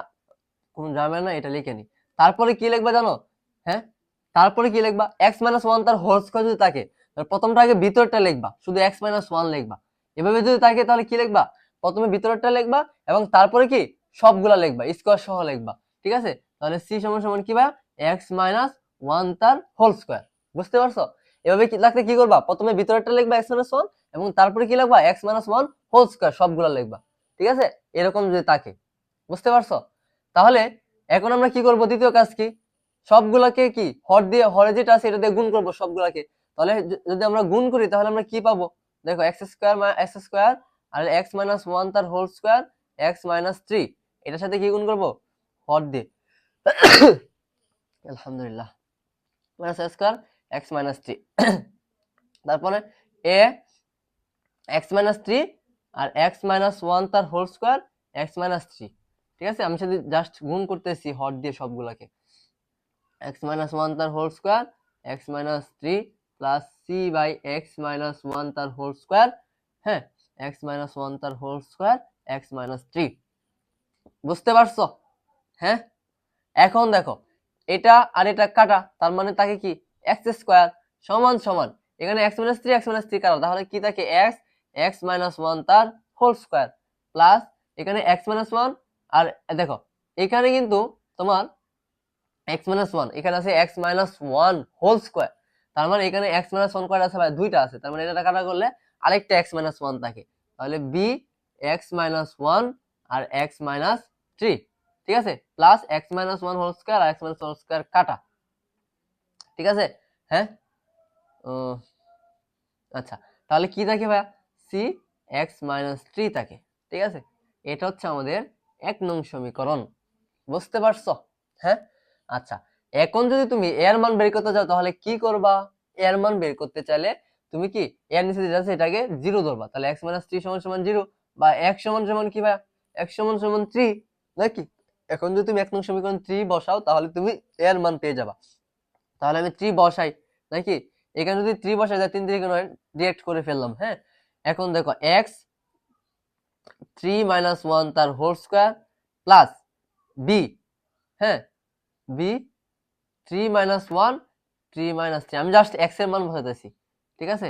কোনো ঝামেলা না, এটা লিখে নিই। তারপরে কি লিখবা জানো? হ্যাঁ, তারপরে কি লিখবা? x - 1 তার হোল স্কয়ার যদি থাকে, প্রথমটা আগে ভিতরটা লিখবা, শুধু x - 1 লিখবা। এভাবে যদি থাকে তাহলে কি লিখবা? প্রথমে ভিতরটা লিখবা এবং তারপরে কি সবগুলা লিখবা, স্কয়ার সহ লিখবা, ঠিক আছে। তাহলে c সমান সমান কি ভাই? x - 1 তার হোল স্কয়ার। বুঝতে পারছো? এভাবে কি লাগলে কি করবা? প্রথমে ভিতরটা লিখবা x - 1 এবং তারপরে কি লিখবা? x - 1 হোল স্কয়ার সবগুলা লিখবা, ঠিক আছে, এরকম যদি থাকে। বুঝতে পারছো? তাহলে এখন আমরা কি করব? দ্বিতীয় কাজ কি? সবগুলাকে কি হর দিয়ে, হরে যেটা আছে এটা দিয়ে গুণ করব সবগুলাকে। তাহলে যদি আমরা গুণ করি তাহলে আমরা কি পাবো? দেখো x স্কয়ার আর x - 1 তার হোল স্কয়ার x - 3, এটার সাথে কি গুণ করব? হর দিয়ে। আলহামদুলিল্লাহ, মাইনাস স্কয়ার x - 3। তারপরে a x - 3 আর x - 1 তার হোল স্কয়ার x - 3, ঠিক আছে। আমি শুধু জাস্ট গুণ করতেছি হর দিয়ে সবগুলাকে। x - 1 তার whole square x - 3 plus c by x - 1 তার হোল স্কয়ার, হ্যাঁ, x - 1 তার হোল স্কয়ার x - 3। বুঝতে পারছো? হ্যাঁ, এখন দেখো এটা আর এটা কাটা, তার মানে তাকে কি x স্কয়ার সমান সমান, এখানে x - 3 কাটা, তাহলে কি থাকে? x - 1 তার হোল স্কয়ার প্লাস এখানে x - 1 আর দেখো এখানে কিন্তু তোমার x - 1, এখানে আছে x - 1 হোল স্কয়ার, তার মানে এখানে x - 1 কয়টা আছে ভাই? দুইটা আছে, তার মানে এটা কাটা করলে আরেকটা x - 1 থাকে, তাহলে b x - 1 আর x - 3, ঠিক আছে, প্লাস x - 1 হোল স্কয়ার আর x - 1 হোল স্কয়ার কাটা, ঠিক আছে। হ্যাঁ, আচ্ছা, তাহলে কি থাকে ভাইয়া? c x - 3 থাকে, ঠিক আছে। এটা হচ্ছে আমাদের 1 নং সমীকরণ। বুঝতে পারছো? হ্যাঁ, আচ্ছা, এখন যদি তুমি এর মান বের করতে চাও তাহলে কি করবা? এর মান বের করতে চাইলে তুমি কি এর নিচে যেটা আছে এটাকে 0 ধরবা, তাহলে x - 3 সমান সমান 0 বা x সমান সমান কি ভাই? x সমান সমান 3 নাকি? এখন যদি তুমি 1 নং সমীকরণ 3 বসাও তাহলে তুমি এর মান পেয়ে যাবা। তাহলে আমি 3 বসাই নাকি? এখানে যদি 3 বসাই যায় 3 3 9 ডিরেক্ট করে ফেললাম। হ্যাঁ, এখন দেখো x 3 - 1 তার হোল স্কয়ার প্লাস b, হ্যাঁ, b 3 - 1 3 - 3, আমি জাস্ট x এর মান বসাইতেছি, ঠিক আছে।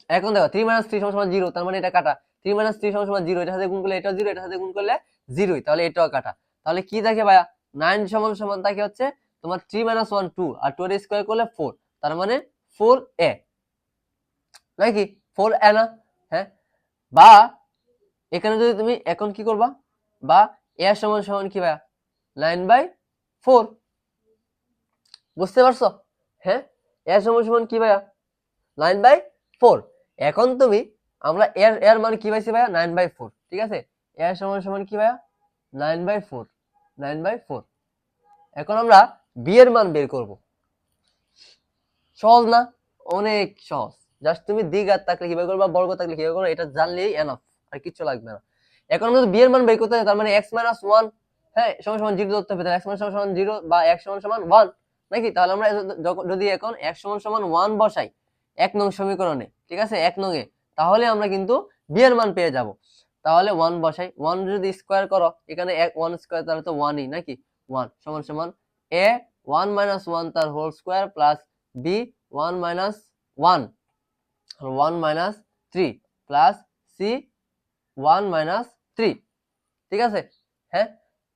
এখন দেখো 3 - 3 সমান 0, তার মানে এটা কাটা। 3 - 3 সমান 0, এটার সাথে গুণ করলে এটাও 0, এটার সাথে গুণ করলে 0, তাহলে এটাও কাটা। তাহলে কি থাকে ভাইয়া? 9 সমান সমান থাকে হচ্ছে তোমার 3 - 1 2 আর 2 এর স্কয়ার করলে 4, তার মানে 4a নাকি? 4a না? হ্যাঁ, বা এখানে যদি তুমি এখন কি করবা? বা a সমান সমান কি ভাইয়া? 9/4। বুঝতে পারছো? হ্যাঁ, a সমান সমান কি ভাইয়া? 9/4। এখন তুমি আমরা এর এর মান কি পাইছি ভাইয়া? 9/4, ঠিক আছে। a সমান সমান কি ভাইয়া? 9/4, 9/4। এখন আমরা b এর মান বের করব। সহজ না? অনেক সহজ। জাস্ট তুমি দ্বিঘাত থাকলে কিভাবে করবা, বর্গ থাকলে কিভাবে করবা, এটা জানলেই এনাফ, আর কিছু লাগবে না। এখন আমরা b এর মান বের করতে হয়, তার মানে x - 1, হ্যাঁ, সমান সমান 0 ধরতে হবে, তাহলে x সমান সমান 0 বা x সমান সমান 1 নাকি? তাহলে আমরা যদি এখন x সমান সমান 1 বসাই 1 নং সমীকরণে, ঠিক আছে, 1 নং এ, তাহলে আমরা কিন্তু b এর মান পেয়ে যাব। তাহলে 1 বসাই, 1 যদি স্কয়ার করো এখানে 1 স্কয়ার, তাহলে তো 1 ই নাকি? 1 সমান সমান a 1 - 1 তার whole square plus b 1 - 1 one minus three plus c one minus three, ঠিক আছে। হ্যাঁ,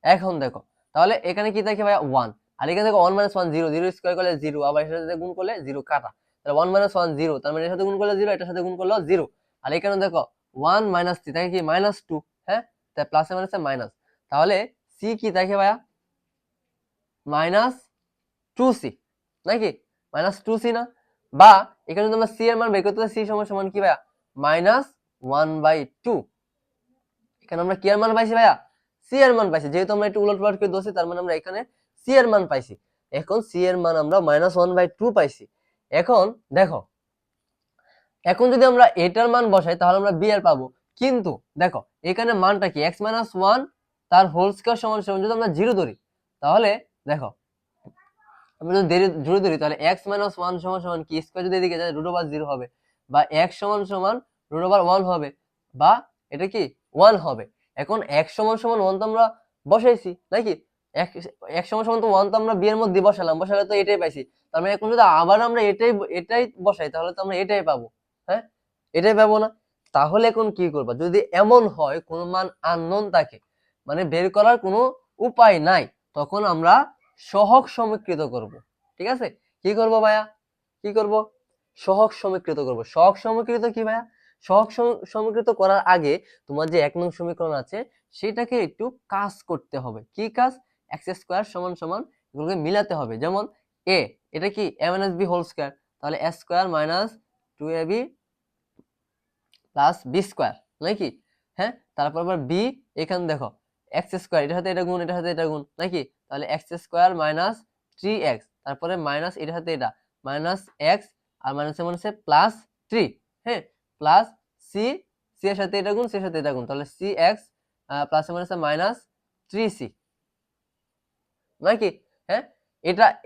এখন দেখো তাহলে এখানে কি থাকে ভাইয়া ওয়ান, আর এখানে দেখো one minus one zero, zero square করলে জিরো, আবার এটার সাথে গুণ করলে জিরো কাটা, তাহলে ওয়ান মাইনাস ওয়ান জিরো, তার মানে এর সাথে গুণ করলে জিরো, এটার সাথে গুণ করলে জিরো। আর এখানে দেখো ওয়ান মাইনাস থ্রি থাকে কি মাইনাস টু, হ্যাঁ, তাই প্লাসে মাইনাসে মাইনাস, তাহলে সি কি থাকে ভাইয়া মাইনাস টু সি, নাকি মাইনাস টু সি না, বা এখানে যদি আমরা সি এর মান বের করতে সি সমান সমান কি ভাইয়া মাইনাস ওয়ান বাই টু, এখানে আমরা কি এর মান পাইছি ভাইয়া সি এর মান পাইছি, যেহেতু আমরা একটু উলট পালট করে দোষী তার মানে আমরা এখানে সি এর মান পাইছি। এখন সি এর মান আমরা মাইনাস ওয়ান বাই টু পাইছি। এখন দেখো এখন যদি আমরা এটার মান বসাই তাহলে আমরা বি এর পাবো, কিন্তু দেখো এখানে মানটা কি এক্স মাইনাস ওয়ান তার হোল স্কয়ার সমান সমান যদি আমরা জিরো ধরি, তাহলে দেখো আমরা যদি জিরো ধরি তাহলে এক্স মাইনাস ওয়ান সমান সমান কি স্কয়ার যদি এদিকে যায় রুট ওভার জিরো হবে, বা এক্স সমান সমান রুট ওভার ওয়ান হবে, বা এটা কি ওয়ান হবে। এখন এক্স সমান সমান ওয়ান তো আমরা বসাইছি নাকি, এক্স সমান সমান তো ওয়ান তো আমরা বি এর মধ্যে বসালাম, বসালে তো এটাই পাইছি, তার মানে এখন যদি আবার আমরা এটাই বসাই তাহলে তো আমরা এটাই পাবো, হ্যাঁ এটাই পাবো না। তাহলে এখন কি করবা যদি এমন হয় কোনো মান আননোন থাকে, মানে বের করার কোনো উপায় নাই, তখন আমরা সহগ সমীকৃত করব, ঠিক আছে। কি করব ভাইয়া, কি করব সহগ সমীকৃত করব। সহগ সমীকৃত কি ভাইয়া, সহগ সমীকৃত করার আগে তোমার যে এক নং সমীকরণ আছে সেটাকে একটু কাজ করতে হবে। কি কাজ, এক্স স্কয়ার সমান সমান এগুলোকে মিলাতে হবে। যেমন এ এটা কি এ মাইনাস বি হোল স্কয়ার, তাহলে এ square minus two A B plus B square নাকি, হ্যাঁ। তারপর আবার বি, এখানে দেখো এক্স স্কয়ার এটার সাথে এটা গুণ, এটার সাথে এটা গুণ নাকি, তাহলে x square minus three x, তারপরে মাইনাস এটার সাথে এটা মাইনাস এক্স, আর মাইনাসে মাইনাসে প্লাস থ্রি, হ্যাঁ, প্লাস সি, সি এর সাথে এটা গুণ, সি এর সাথে এটা গুণ, তাহলে সি এক্স প্লাসে মাইনাসে মাইনাস থ্রি সি নাকি, হ্যাঁ।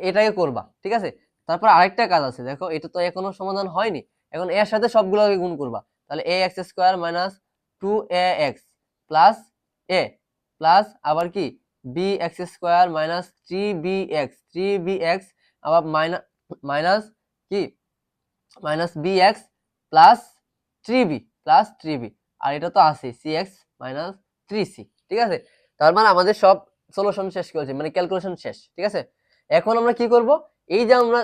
এটাকে করবা, ঠিক আছে। তারপর আরেকটা কাজ আছে, দেখো এটা তো এখনো সমাধান হয়নি, এখন এর সাথে সবগুলোকে গুণ করবা, তাহলে A x square minus two A X plus A, plus আবার কি B X square minus three B X, আবার মাইনাস কি minus B x plus three B, আর এটা তো আছে C X minus three C, ঠিক আছে। তার মানে আমাদের সব সলিউশন শেষ করেছি, মানে ক্যালকুলেশন শেষ, ঠিক আছে। এখন আমরা কি করব, এই যে আমরা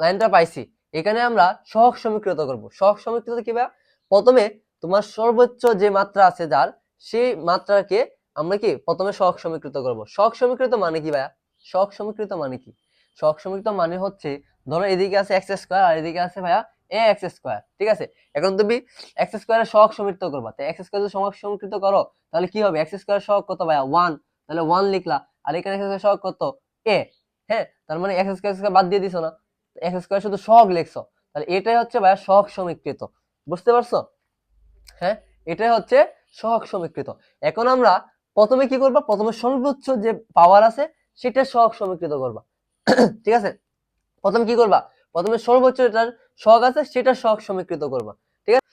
লাইনটা পাইছি এখানে আমরা সহগ সমীকৃত করব। সহগ সমীকৃত কি ভাইয়া, প্রথমে তোমার সর্বোচ্চ যে মাত্রা আছে যার, সেই মাত্রাকে আমরা কি প্রথমে সহগ সমীকৃত করব। সহগ সমীকৃত মানে কি ভাইয়া, সহগ সমীকৃত মানে কি, সহগ সমীকৃত মানে হচ্ছে ধরো এদিকে আছে এক্স স্কয়ার আর এদিকে আছে ভাইয়া এ এক্স স্কয়ার, ঠিক আছে। এখন তুমি এক্স স্কয়ারের সহগ সমীকৃত করবা, তো এক্স স্কয়ার যদি সহগ সমীকৃত করো তাহলে কি হবে, এক্স স্কয়ারের সহগ কত ভাইয়া ওয়ান, তাহলে ওয়ান লিখলা, আর এখানে এক্স স্কয়ারের সহগ কত এ, হ্যাঁ, তার মানে এক্স স্কয়ার বাদ দিয়ে দিছো না, এক্স স্কয়ার শুধু সহগ লিখছো, তাহলে এটাই হচ্ছে ভাইয়া সহগ সমীকৃত, বুঝতে পারছো, হ্যাঁ, এটাই হচ্ছে সহগ সমীকৃত। এখন আমরা প্রথমে কি করবা, প্রথমে সর্বোচ্চ যে পাওয়ার আছে সেটা সহগ সমীকৃত করবা ঠিক আছে। প্রথমে কি করবা, প্রথমে সর্বোচ্চ যেটার সহগ আছে সেটা সহগ সমীকৃত করবা, ঠিক আছে।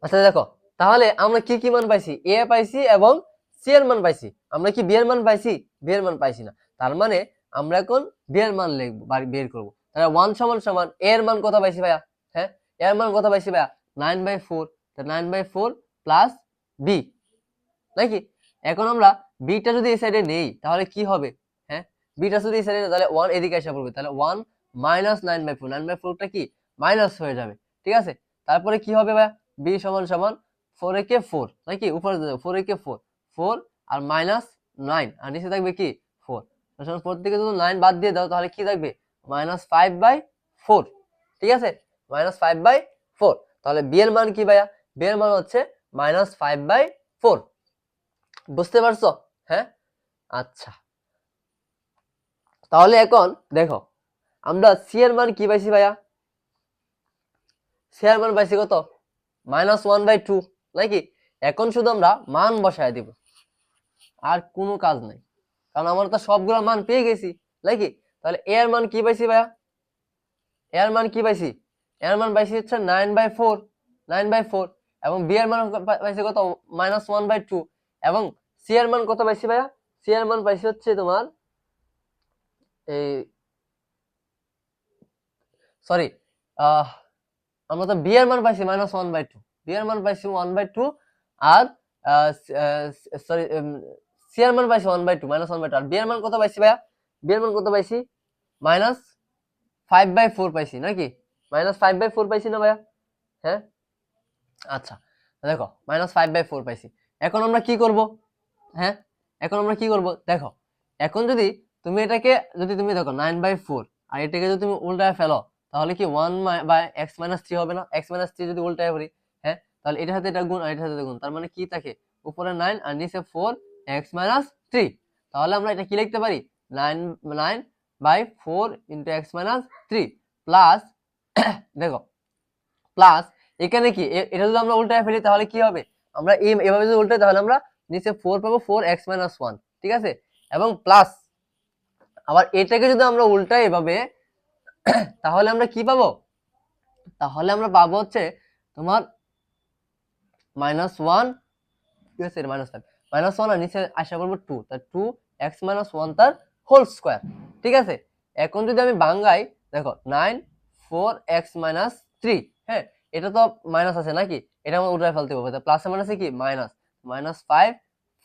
আচ্ছা দেখো তাহলে আমরা কি কি মান পাইছি, এ পাইছি এবং সি এর মান পাইছি, আমরা কি বি এর মান পাইছি, বি এর মান পাইছি না, তার মানে আমরা এখন বি এর মান লিখবো বা বের করবো। তাহলে ওয়ান সমান সমান এ এর মান কত পাইছি ভাইয়া, হ্যাঁ এর মান কত পাইছি ভাইয়া nine by four, nine by four plus b নাকি। এখন আমরা বিটা যদি এই সাইডে নেই তাহলে কি হবে, হ্যাঁ বিটা যদি এই সাইডে নেই তাহলে ওয়ান এদিকে এসে পড়বে, তাহলে one minus nine by four, nine by ফোরটা কি মাইনাস হয়ে যাবে, ঠিক আছে। তারপরে কি হবে ভাই বি সমান সমান ফোর এ কে ফোর নাকি, উপরে ফোর এ কে ফোর, ফোর আর মাইনাস নাইন, আর নিচে থাকবে কি ফোর, ফোর থেকে যদি নাইন বাদ দিয়ে দাও তাহলে কি থাকবে মাইনাস ফাইভ বাই ফোর, ঠিক আছে, মাইনাস ফাইভ বাই ফোর। তাহলে বি এর মান কি ভাইয়া, বি এর মান হচ্ছে মাইনাস ফাইভ বাই ফোর, বুঝতে পারছো, হ্যাঁ। আচ্ছা তাহলে এখন দেখো আমরা সি এর মান কি পাইছি ভাইয়া, সি এর মান পাইছি কত মাইনাস ওয়ান বাই টু নাকি। এখন শুধু আমরা মান বসায় দিব, আর কোনো কাজ নাই, কারণ আমরা তো সবগুলা মান পেয়ে গেছি নাকি। তাহলে এ এর মান কি পাইছি ভাইয়া, এর মান কি পাইছি, এর মান পাইছি হচ্ছে nine by four, nine by four, এবং বি এর মান পাইছি কত মাইনাস ওয়ান বাই টু, এবং সি এর মান কত পাইছি ভাইয়া, সি এর মান পাইছি হচ্ছে তোমার এই সরি আমরা তো বি এর মান পাইছি -1/2, বি এর মান পাইছি 1/2, আর সরি সি এর মান পাইছি 1/2 -1/2, আর বি এর মান কত পাইছি ভাইয়া? বি এর মান কত পাইছি? -5/4 পাইছি নাকি? -5/4 পাইছি না ভাইয়া? হ্যাঁ, আচ্ছা দেখো -5/4 পাইছি। এখন আমরা কি করব? হ্যাঁ, এখন আমরা কি করব দেখো, এখন যদি তুমি এটাকে, যদি তুমি দেখো 9/4 আর এটাকে যদি তুমি উল্টায় ফেলো, তাহলে কি 1/x-3 হবে না? x-3 যদি উল্টায় ফেলি, হ্যাঁ, তাহলে এটার সাথে এটা গুণ আর এটার সাথে এটা গুণ, তার মানে কি থাকে? উপরে 9 আর নিচে 4x-3। তাহলে আমরা এটা কি লিখতে পারি? 9/4 × x-3 প্লাস দেখো, প্লাস এখানে কি এটা যদি আমরা উল্টায় ফেলি তাহলে কি হবে? আমরা এভাবে যদি উল্টাই তাহলে আমরা নিচে 4 পাবো, 4x-1, ঠিক আছে? এবং প্লাস আবার এটাকে যদি আমরা উল্টাই এভাবে তাহলে আমরা কি পাবো? তাহলে আমরা পাবো হচ্ছে তোমার -1, ঠিক আছে, -5 -1 আর নিচে আসা করবো 2, তার 2x-1 তার হোল স্কয়ার, ঠিক আছে? এখন যদি আমি বাংলায় দেখো 9 4x-3, হ্যাঁ, এটা তো মাইনাস আছে নাকি? এটা আমরা উল্টায় ফেলতে হবে, প্লাসে মাইনাসে কি মাইনাস, -5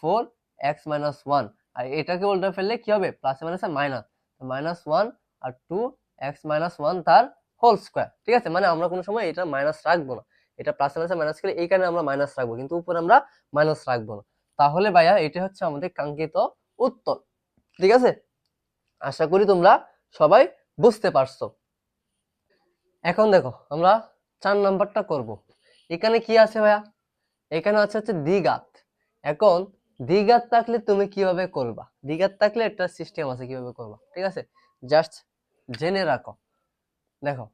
4x-1, আর এটাকে উল্টায় ফেললে কি হবে? প্লাসে মাইনাসে মাইনাস, -1 আর 2x-1 তার হোল স্কয়ার, ঠিক আছে? মানে আমরা কোনো সময় এটা মাইনাস রাখবো না, এটা প্লাসে মাইনাসে মাইনাস করে এই কারণে আমরা মাইনাস রাখবো, কিন্তু উপরে আমরা মাইনাস রাখবো না। তাহলে ভাইয়া এটা হচ্ছে আমাদের কাঙ্ক্ষিত উত্তর, ঠিক আছে? আশা করি তোমরা সবাই বুঝতে পারছো। এখন দেখো আমরা 4 নাম্বারটা করব। এখানে কি আছে ভাইয়া? এখানে আছে হচ্ছে দ্বিঘাত। এখন দ্বিঘাত থাকলে তুমি কিভাবে করবা? দ্বিঘাত থাকলে একটা সিস্টেম আছে কিভাবে করবা, ঠিক আছে? জাস্ট জেনে রাখো। দেখো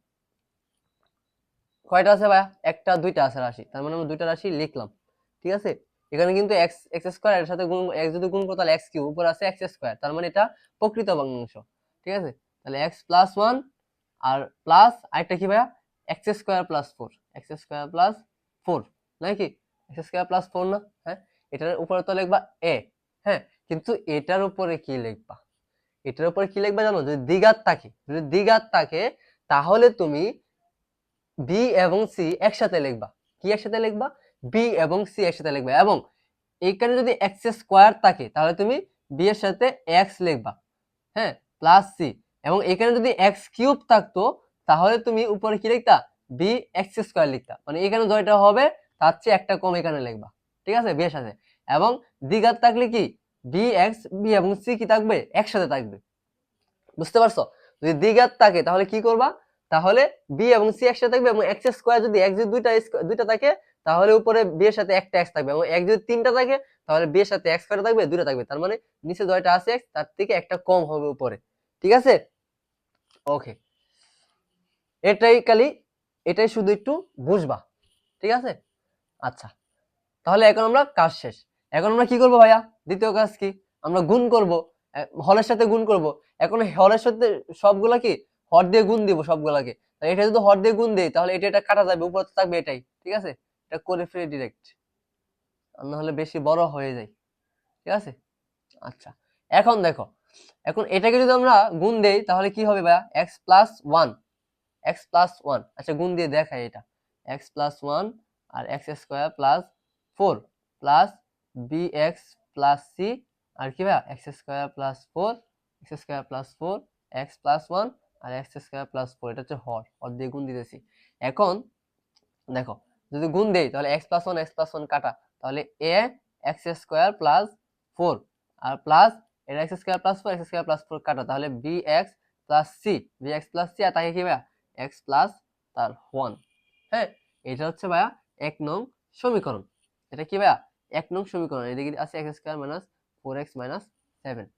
কয়টা আছে ভাইয়া? একটা দুইটা আছে রাশি, তার মানে আমরা দুইটা রাশি লিখলাম, ঠিক আছে? এখানে কিন্তু x স্কয়ার এর সাথে গুণ, x যদি গুণ করো তাহলে x কিউব, উপরে আছে x স্কয়ার, তার মানে এটা প্রকৃত ভগ্নাংশ, ঠিক আছে? তাহলে x + 1 আর প্লাস আরেকটা কি ভাইয়া? x স্কয়ার + 4, x স্কয়ার + 4 নাকি? x স্কয়ার + 4 না? হ্যাঁ, এটার উপরে তো লিখবা a, হ্যাঁ, কিন্তু এটার উপরে কি লিখবা? এটার উপরে কি লিখবা জানো? যদি দ্বিঘাত থাকে, যদি দ্বিঘাত থাকে তাহলে তুমি b এবং c একসাথে লিখবা। কি একসাথে লিখবা? b এবং c একসাথে লিখবা। এবং এখানে যদি x স্কয়ার থাকে তাহলে তুমি b এর সাথে x লিখবা, হ্যাঁ, প্লাস c। এবং এখানে যদি x কিউব থাকতো তাহলে তুমি উপরে কি লিখতা? b x স্কয়ার লিখতা। মানে এখানে যেটা হবে তার চেয়ে একটা কম এখানে লিখবা, ঠিক আছে, b এর সাথে। এবং দ্বিঘাত থাকলে কি bx, b এবং c কি থাকবে? একসাথে থাকবে। বুঝতে পারছো? যদি দ্বিঘাত থাকে তাহলে কি করবা? তাহলে b এবং c একসাথে থাকবে, এবং x স্কয়ার যদি x যদি দুইটা থাকে তাহলে উপরে b এর সাথে একটা x থাকবে, এবং x যদি তিনটা থাকে তাহলে b এর সাথে x কয়টা থাকবে? দুইটা থাকবে। তার মানে নিচে যেটা আছে x তার থেকে একটা কম হবে উপরে, ঠিক আছে? ওকে, এটাই শুধু একটু বুঝবা, ঠিক আছে? আচ্ছা, তাহলে এখন আমরা কাজ শেষ। এখন আমরা কি করব ভাইয়া? দ্বিতীয় কাজ কি? আমরা গুণ করব, হরের সাথে গুণ করব। এখন হরের সাথে সবগুলা কি হর দিয়ে গুণ দিব সবগুলাকে। তাহলে এটা যদি হর দিয়ে গুণ দেই তাহলে এটা কাটা যাবে, উপরে তো থাকবে এটাই, ঠিক আছে? এটা করে ফেলে ডিরেক্ট, আর না হলে বেশি বড় হয়ে যায়, ঠিক আছে? আচ্ছা, এখন দেখো, এখন এটাকে যদি আমরা গুণ দেই তাহলে কি হবে ভাইয়া? x + 1, x + 1, আচ্ছা গুণ দিয়ে দেখাই এটা, x + 1 আর x square + 4 plus bx + c, আর কি ভাইয়া? x square + 4, x square + 4, x + 1 আর x স্কয়ার + 4, এটা হচ্ছে হর, হর দিয়ে গুণ দিতেছি। এখন দেখো যদি গুণ দেই তাহলে x + 1 x + 1 কাটা, তাহলে a x স্কয়ার + 4 আর প্লাস এটা x স্কয়ার + 4 x স্কয়ার + 4 কাটা, তাহলে bx + c, bx + c, আর তাকে কি ভাইয়া? x প্লাস তার 1, হ্যাঁ, এটা হচ্ছে ভাইয়া 1 নং সমীকরণ। এটা কি ভাইয়া? 1 নং সমীকরণ। এদিকে আছে x স্কয়ার - 4x - 7,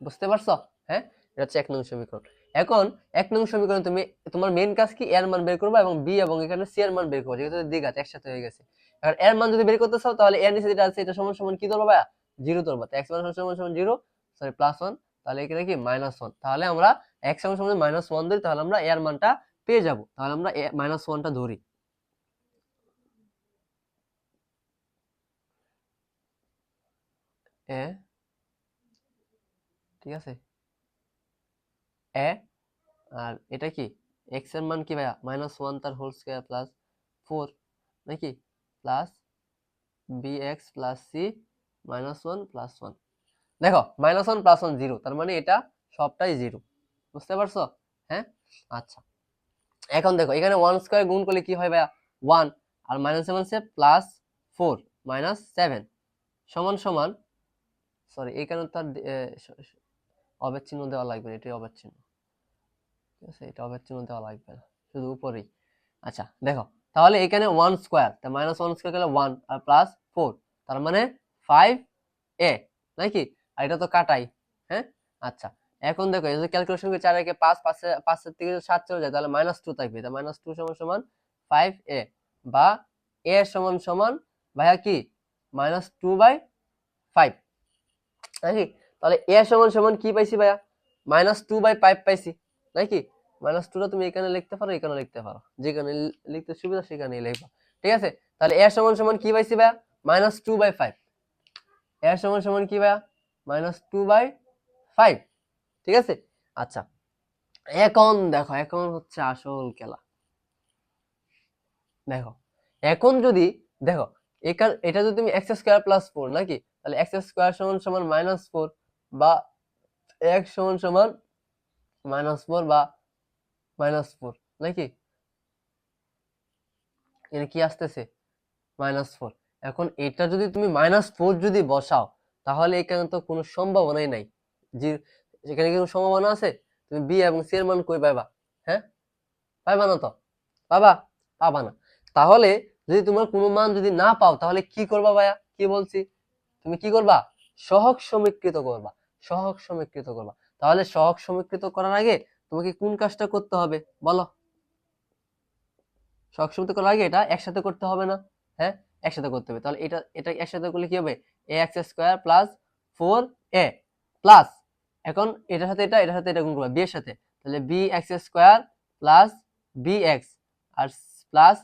বুঝতে পারছো? হ্যাঁ, এটা হচ্ছে 1 নং সমীকরণ। এখন 1 নং সমীকরণ তুমি, তোমার মেইন কাজ কি? এর মান বের করবা এবং b এবং এখানে c এর মান বের করবা, যেহেতু দ্বিঘাত একসাথে হয়ে গেছে। এখন এর মান যদি বের করতে চাও তাহলে এর নিচে যেটা আছে এটা সমান সমান কি ধরবা ভাইয়া? 0 ধরবা। তো x সমান সমান 0, সরি +1, তাহলে এখানে কি -1। তাহলে আমরা x সমান সমান -1 ধরি, তাহলে আমরা এর মানটা পেয়ে যাব। তাহলে আমরা -1 টা ধরি। এ, ঠিক আছে, এ, আর এটা কি এক্স এর মান কি ভাইয়া -1 তার হোল স্কয়ার প্লাস 4 নাকি plus bx plus c -1 plus 1। দেখো -1 প্লাস 1 0, তার মানে এটা সবটাই 0, বুঝতে পারছো? হ্যাঁ আচ্ছা, এখন দেখো এখানে 1 স্কয়ার গুণ করলে কি হয় ভাইয়া 1, আর -7 সে প্লাস 4 -7 সমান সমান, সরি এখানে তার অবের চিহ্ন দেওয়া লাগবে না, এটাই অবের চিহ্ন, ঠিক আছে, এটা অবের চিহ্ন দেওয়া লাগবে না, শুধু উপরেই। আচ্ছা দেখো তাহলে এখানে 1 স্কয়ার, তা -1 স্কয়ার গেলে 1 আর প্লাস 4, তার মানে 5a নাকি, আর এটা তো কাটাই। হ্যাঁ আচ্ছা, এখন দেখো এই যে ক্যালকুলেশন করে 4 একে 5, 5 এর থেকে 7 চলে যায় তাহলে -2 থাকবে, তা -2 সমান সমান 5a, বা a সমান সমান ভাইয়া কি -2/5 নাকি, তাহলে a সমান সমান কি পাইছি ভাইয়া -2/5 পাইছি নাকি। -2টা তুমি এখানে লিখতে পারো, এখানে লিখতে পারো, যেখানে লিখতে সুবিধা সেখানেই লিখবা, ঠিক আছে। তাহলে a সমান সমান কি পাইছি ভাইয়া -2/5, a সমান সমান কি ভাইয়া -2/5, ঠিক আছে। আচ্ছা এখন দেখো, এখন হচ্ছে আসল খেলা। দেখো এখন যদি দেখো এটা যদি তুমি x স্কয়ার প্লাস 4 নাকি, তাহলে x স্কয়ার সমান সমান -4, বা x সমান সমান -4 বা -4 নাকি, এর কি আসতেছে -4। এখন এটা যদি তুমি -4 যদি বসাও তাহলে এখানে তো কোনো সম্ভাবনাই নাই যে, এখানে কি কোনো সম্ভাবনা আছে? তুমি b এবং c এর মান কই পাইবা? হ্যাঁ পাইবা না তো, পাবা পাবা না। তাহলে যদি তোমার কোনো মান যদি না পাও তাহলে কি করবা ভাইয়া, কি বলছি, তুমি কি করবা সহগ সমীকৃত করবা, সহগ সমীকৃত করবা। তাহলে সহগ সমীকৃত করার আগে তোমাকে কোন কাজটা করতে হবে বলো? সহগ সমীকৃত করার আগে এটা একসাথে করতে হবে না? হ্যাঁ একসাথে করতে হবে। তাহলে এটা এটা একসাথে করলে কি হবে ax square plus 4a plus, এখন এটার সাথে এটা, এটার সাথে এটা গুণ করবা b এর সাথে, তাহলে bx স্কয়ার প্লাস bx আর প্লাস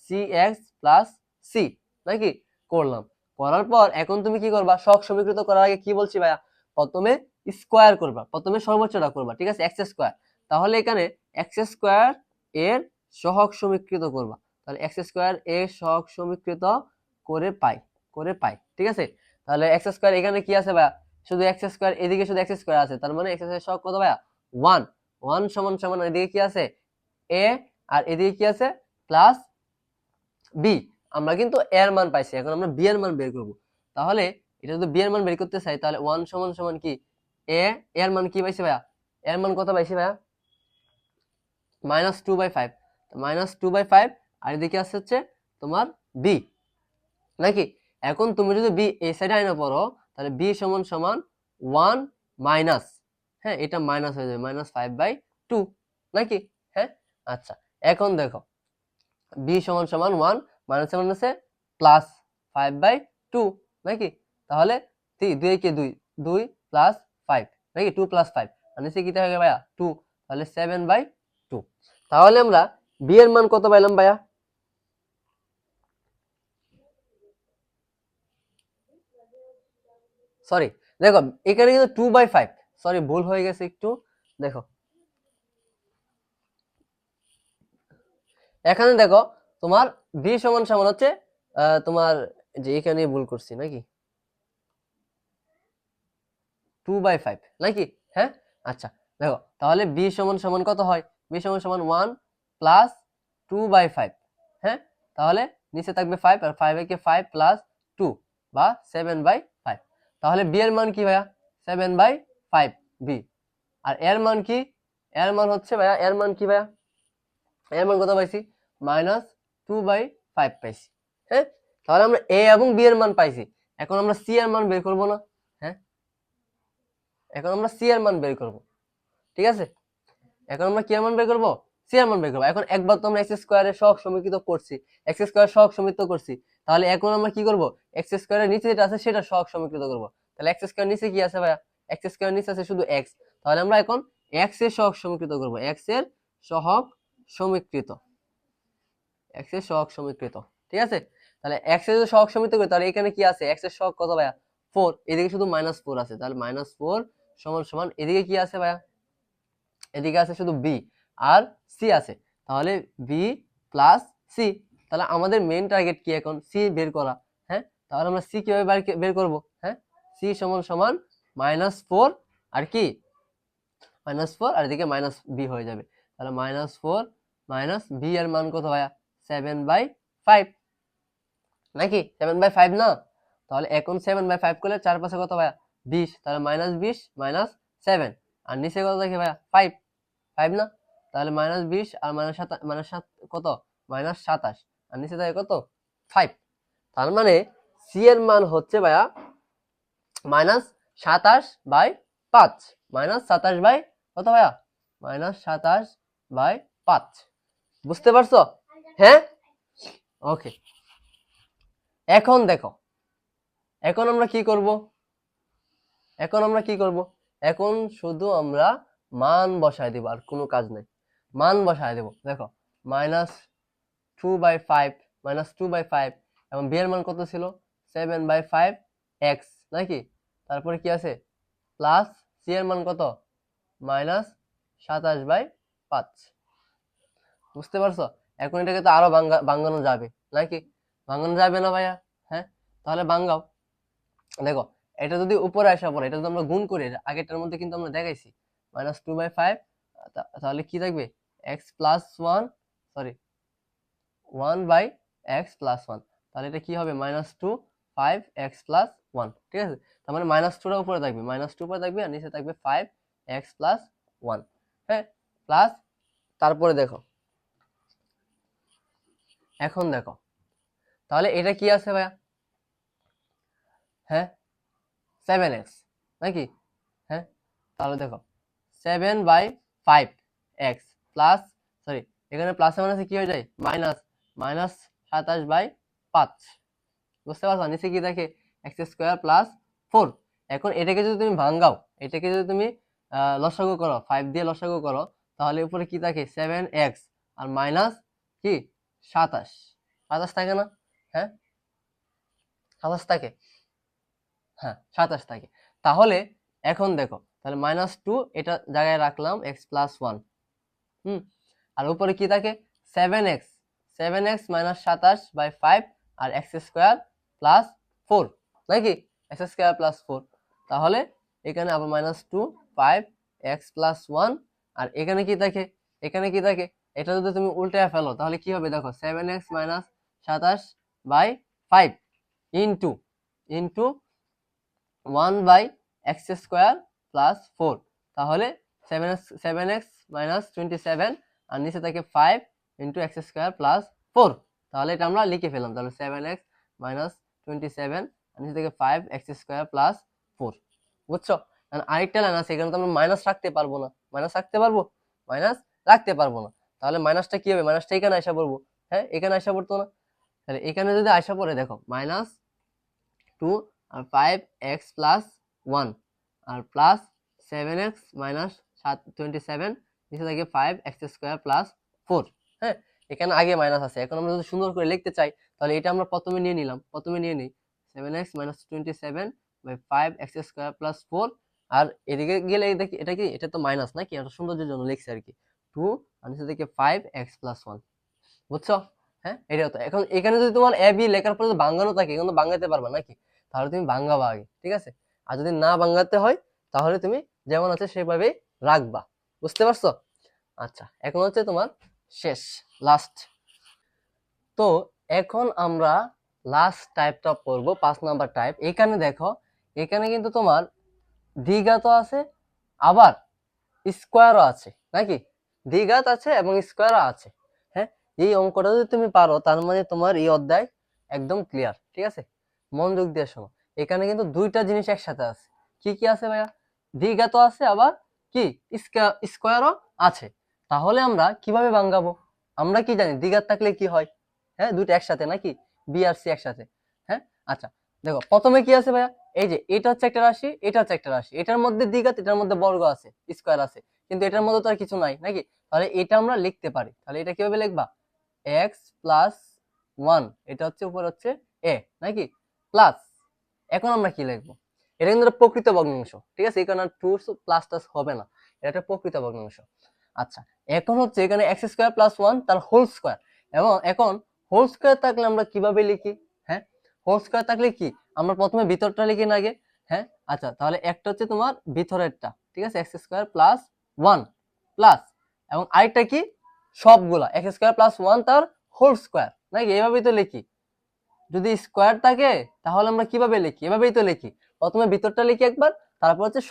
cx প্লাস c নাকি করলাম। করার পর এখন তুমি কি করবা সহগ সমীকৃত করার আগে কি বলছি ভাইয়া, প্রথমে স্কয়ার করবা, প্রথমে সর্বোচ্চটা করবা, ঠিক আছে, এক্স স্কয়ার। তাহলে এখানে এক্স স্কয়ার এর সহগ সমীকৃত করবা, তাহলে এক্স স্কয়ার এর সহগ সমীকৃত করে পাই, ঠিক আছে। তাহলে এক্স স্কয়ার এখানে কি আছে ভাইয়া, শুধু এক্স স্কয়ার, এদিকে শুধু এক্স স্কয়ার আছে, তার মানে এক্স স্কয়ার সহগ কত ভাইয়া 1, 1 সমান সমান এদিকে কি আছে a, আর এদিকে কি আছে প্লাস b। আমরা কিন্তু a এর মান পাইছি, এখন আমরা b এর মান বের করব। তাহলে এটা যদি b এর মান বের করতে চাই তাহলে 1 সমান সমান কি a, এর মান কি পাইছি ভাইয়া, এর মান কত পাইছি ভাইয়া -2/5, -2/5, আর এদিকে আছে হচ্ছে তোমার b নাকি। এখন তুমি যদি b এই সাইডে আইনা পড়ো তাহলে b সমান সমান 1 মাইনাস, হ্যাঁ এটা মাইনাস হয়ে যাবে -5/2 নাকি। হ্যাঁ আচ্ছা এখন দেখো b সমান সমান 1 -7 আছে প্লাস 5/2 নাকি, তাহলে 2 কে 2, 2 প্লাস 5 নাকি 2 প্লাস 5, আর নিচে কি থাকে ভাইয়া 2, তাহলে 7/2। তাহলে আমরা b এর মান কত পাইলাম ভাইয়া, সরি দেখো এখানে কিন্তু 2/5, সরি ভুল হয়ে গেছে একটু, দেখো এখানে দেখো তোমার b সমান সমান হচ্ছে তোমার, যে এখানে ভুল করছি নাকি 2/5 নাকি। হ্যাঁ আচ্ছা দেখো তাহলে b সমান সমান কত হয়, b সমান সমান 1 প্লাস 2/5, হ্যাঁ তাহলে নিচে থাকবে 5, আর 5 একে 5 প্লাস 2 বা 7/5। তাহলে b এর মান কি ভাইয়া 7/5 b, আর এর মান কি, এর মান হচ্ছে ভাইয়া, এর মান কি ভাইয়া, এর মান কত পাইছি -2/5 পাইছি। হ্যাঁ তাহলে আমরা a এবং b এর মান পাইছি, এখন আমরা c এর মান বের করব না। হ্যাঁ এখন আমরা c এর মান বের করব, ঠিক আছে, এখন আমরা কি এর মান বের করব, c এর মান বের করব। এখন একবার তো আমরা x স্কয়ারের সহগ সমীকৃত করছি, x স্কয়ার সহগ সমীকৃত করছি, তাহলে এখন আমরা কি করব x স্কয়ারের নিচে যেটা আছে সেটা সহগ সমীকৃত করব। তাহলে x স্কয়ার নিচে কি আছে ভাইয়া, x স্কয়ার নিচে আছে শুধু x, তাহলে আমরা এখন x এর সহগ সমীকৃত করব, x এর সহগ সমীকৃত, x এর সহগ সমীকৃত, ঠিক আছে। তাহলে x এর যদি সহগ সমীকৃত করি তাহলে এখানে কি আছে, x এর সহগ কত ভাইয়া 4, এদিকে শুধু -4 আছে, তাহলে -4 সমান সমান এদিকে কি আছে ভাইয়া, এদিকে আছে শুধু b, আর সি আছে, তাহলে বি প্লাস সি। তাহলে আমাদের মেইন টার্গেট কি এখন? সি বের করা। হ্যাঁ, তাহলে আমরা সি কিভাবে বের করব? হ্যাঁ, সি সমান সমান -4 আর কি -4 আর এদিকে মাইনাস বি হয়ে যাবে। তাহলে -4 মাইনাস বি এর মান কত ভাইয়া? 7/5 নাকি? 7/5 না? তাহলে এখন 7/5 করলে 4 পাশে কত ভাইয়া? 20। তাহলে -20 -7 আর নিচে কত থাকে ভাইয়া? 5 5 না? তাহলে -20 আর -7 কত? -27 আর নিচে থাকে কত? 5। তার মানে সি এর মান হচ্ছে ভাইয়া -27/5 -27 বাই কত ভাইয়া? -27/5। বুঝতে পারছো? হ্যাঁ, ওকে। এখন দেখো, এখন আমরা কি করব? এখন শুধু আমরা মান বসায় দিব, আর কোনো কাজ নেই। মান বসায় দেব। দেখো -2/5 -2/5 এবং বি এর মান কত ছিল? 7/5 এক্স নাকি? তারপরে কি আছে? প্লাস সি এর মান কত? -27/5। বুঝতে পারছো? এখন এটাকে তো আরো ভাঙানো যাবে নাকি? ভাঙানো যাবে না ভাইয়া? হ্যাঁ, তাহলে ভাঙাও। দেখো, এটা যদি উপরে আসা পড়ে, এটা যদি আমরা গুণ করি, আগেরটার মধ্যে কিন্তু আমরা দেখাইছি -2/5, তাহলে কি থাকবে? x plus 1, sorry 1/x plus 1। তাহলে এটা কি হবে? -2 5x প্লাস 1। ঠিক আছে, তার মানে -2টা উপরে থাকবে, -2 উপরে থাকবে আর নিচে থাকবে 5x প্লাস 1। হ্যাঁ, প্লাস তারপরে দেখো, এখন দেখো, তাহলে এটা কি আছে ভাইয়া? হ্যাঁ, 7x নাকি? হ্যাঁ, তাহলে দেখো 7/5x প্লাস, সরি এখানে প্লাসে মাইনাসে কি হয়ে যায়? মাইনাস -27/5। বুঝতে পারছো? নিচে কি থাকে? x² plus 4। এখন এটাকে যদি তুমি ভাঙাও, এটাকে যদি তুমি লসাগু করো, 5 দিয়ে লসাগু করো, তাহলে উপরে কি থাকে? 7x আর মাইনাস কি 27 থাকে না? হ্যাঁ, 27 থাকে। হ্যাঁ, 27 থাকে। তাহলে এখন দেখো, তাহলে -2 এটা জায়গায় রাখলাম, x প্লাস 1। আর উপরে কি থাকে? 7x 27/5 আর x² প্লাস 4 নাকি? x² plus 4। তাহলে এখানে আবার -2 5x প্লাস 1 আর এখানে কি থাকে? এটা যদি তুমি উল্টায় ফেলো তাহলে কি হবে? দেখো 7x - 27/5 ইনটু 1/x² প্লাস 4। তাহলে 7x - 27 আর নিচে থাকে 5 ইন্টু x² প্লাস 4। তাহলে এটা আমরা লিখে ফেলাম। তাহলে 7x - 27 আর নিচে থেকে 5x² প্লাস 4। বুঝছো? আরেকটা লাইন আছে, এখানে তো আমরা মাইনাস রাখতে পারবো না। মাইনাস রাখতে পারবো না। তাহলে মাইনাসটা কি হবে? মাইনাসটা এখানে আসা পড়বো। হ্যাঁ, এখানে আসা পড়তো না? তাহলে এখানে যদি আসা পড়ে, দেখো -2 আর 5x প্লাস 1 আর প্লাস 7x - 27 নিচে থাকে 5x² প্লাস 4। হ্যাঁ, এখানে আগে মাইনাস আছে। এখন আমরা যদি সুন্দর করে লিখতে চাই তাহলে এটা আমরা প্রথমে নিয়ে নিলাম। প্রথমে নিয়ে নিই 7x - 27/5x² প্লাস 4 আর এদিকে গেলে এটা কি? এটা তো মাইনাস নাকি? এটা সৌন্দর্যের জন্য লিখছি আর কি। 2 আর নিচে থেকে 5x প্লাস 1। বুঝছো? হ্যাঁ, এটাও তো। এখন এখানে যদি তোমার এ বি লেখার পরে ভাঙানো থাকে, এখন তো ভাঙাতে পারবা নাকি? তাহলে তুমি ভাঙাবা আগে, ঠিক আছে? আর যদি না ভাঙাতে হয় তাহলে তুমি যেমন আছে সেভাবেই রাখবা। বুঝতে পারছো? আচ্ছা, এখন হচ্ছে তোমার শেষ, লাস্ট। তো এখন আমরা লাস্ট টাইপটা পড়বো, 5 নাম্বার টাইপ। এখানে দেখো, এখানে কিন্তু তোমার দ্বিঘাত আছে, আবার স্কোয়ারও আছে নাকি? দ্বিঘাত আছে এবং স্কোয়ারও আছে। হ্যাঁ, এই অঙ্কটা যদি তুমি পারো তার মানে তোমার এই অধ্যায় একদম ক্লিয়ার। ঠিক আছে, মনোযোগ দিয়ে শোনো। এখানে কিন্তু দুইটা জিনিস একসাথে আছে। কি কি আছে ভাইয়া? দ্বিঘাত আছে, আবার কি স্কোয়ারও আছে। তাহলে আমরা কিভাবে ভাঙাবো? আমরা কি জানি দ্বিঘাত থাকলে কি হয়? হ্যাঁ, দুইটা একসাথে নাকি? বি আর সি একসাথে। হ্যাঁ, আচ্ছা দেখো, প্রথমে কি আছে ভাইয়া? এই যে এটা হচ্ছে একটা রাশি, এটা হচ্ছে একটা রাশি, এটার মধ্যে দ্বিঘাত, এটার মধ্যে বর্গ আছে, স্কোয়ার আছে, কিন্তু এটার মধ্যে তো আর কিছু নাই নাকি? তাহলে এটা আমরা লিখতে পারি। তাহলে এটা কিভাবে লিখবা? x প্লাস 1, এটা হচ্ছে উপরে হচ্ছে a নাকি? প্লাস, এখন আমরা কি লিখবো? এটা কিন্তু প্রকৃত ভগ্নাংশ। ঠিক আছে, এখানে টু প্লাস টাস হবে না, এটা একটা প্রকৃত ভগ্নাংশ। আচ্ছা, এখন হচ্ছে এখানে এক্স স্কোয়ার প্লাস ওয়ান তার হোল স্কোয়ার, এবং এখন হোল স্কোয়ার থাকলে আমরা কিভাবে লিখি? হ্যাঁ, হোল স্কোয়ার থাকলে কি আমরা প্রথমে ভিতরটা লিখি না আগে? হ্যাঁ, আচ্ছা, তাহলে একটা হচ্ছে তোমার ভিতরেরটা, ঠিক আছে, X square plus one plus, এবং আরেকটা কি সবগুলা এক্স স্কোয়ার প্লাস ওয়ান তার হোল স্কোয়ার, নাকি? এভাবেই তো লিখি। যদি স্কোয়ার থাকে তাহলে আমরা কিভাবে লিখি? এভাবেই তো লিখি, প্রথমে ভিতরটা লিখি একবার, তারপর হচ্ছে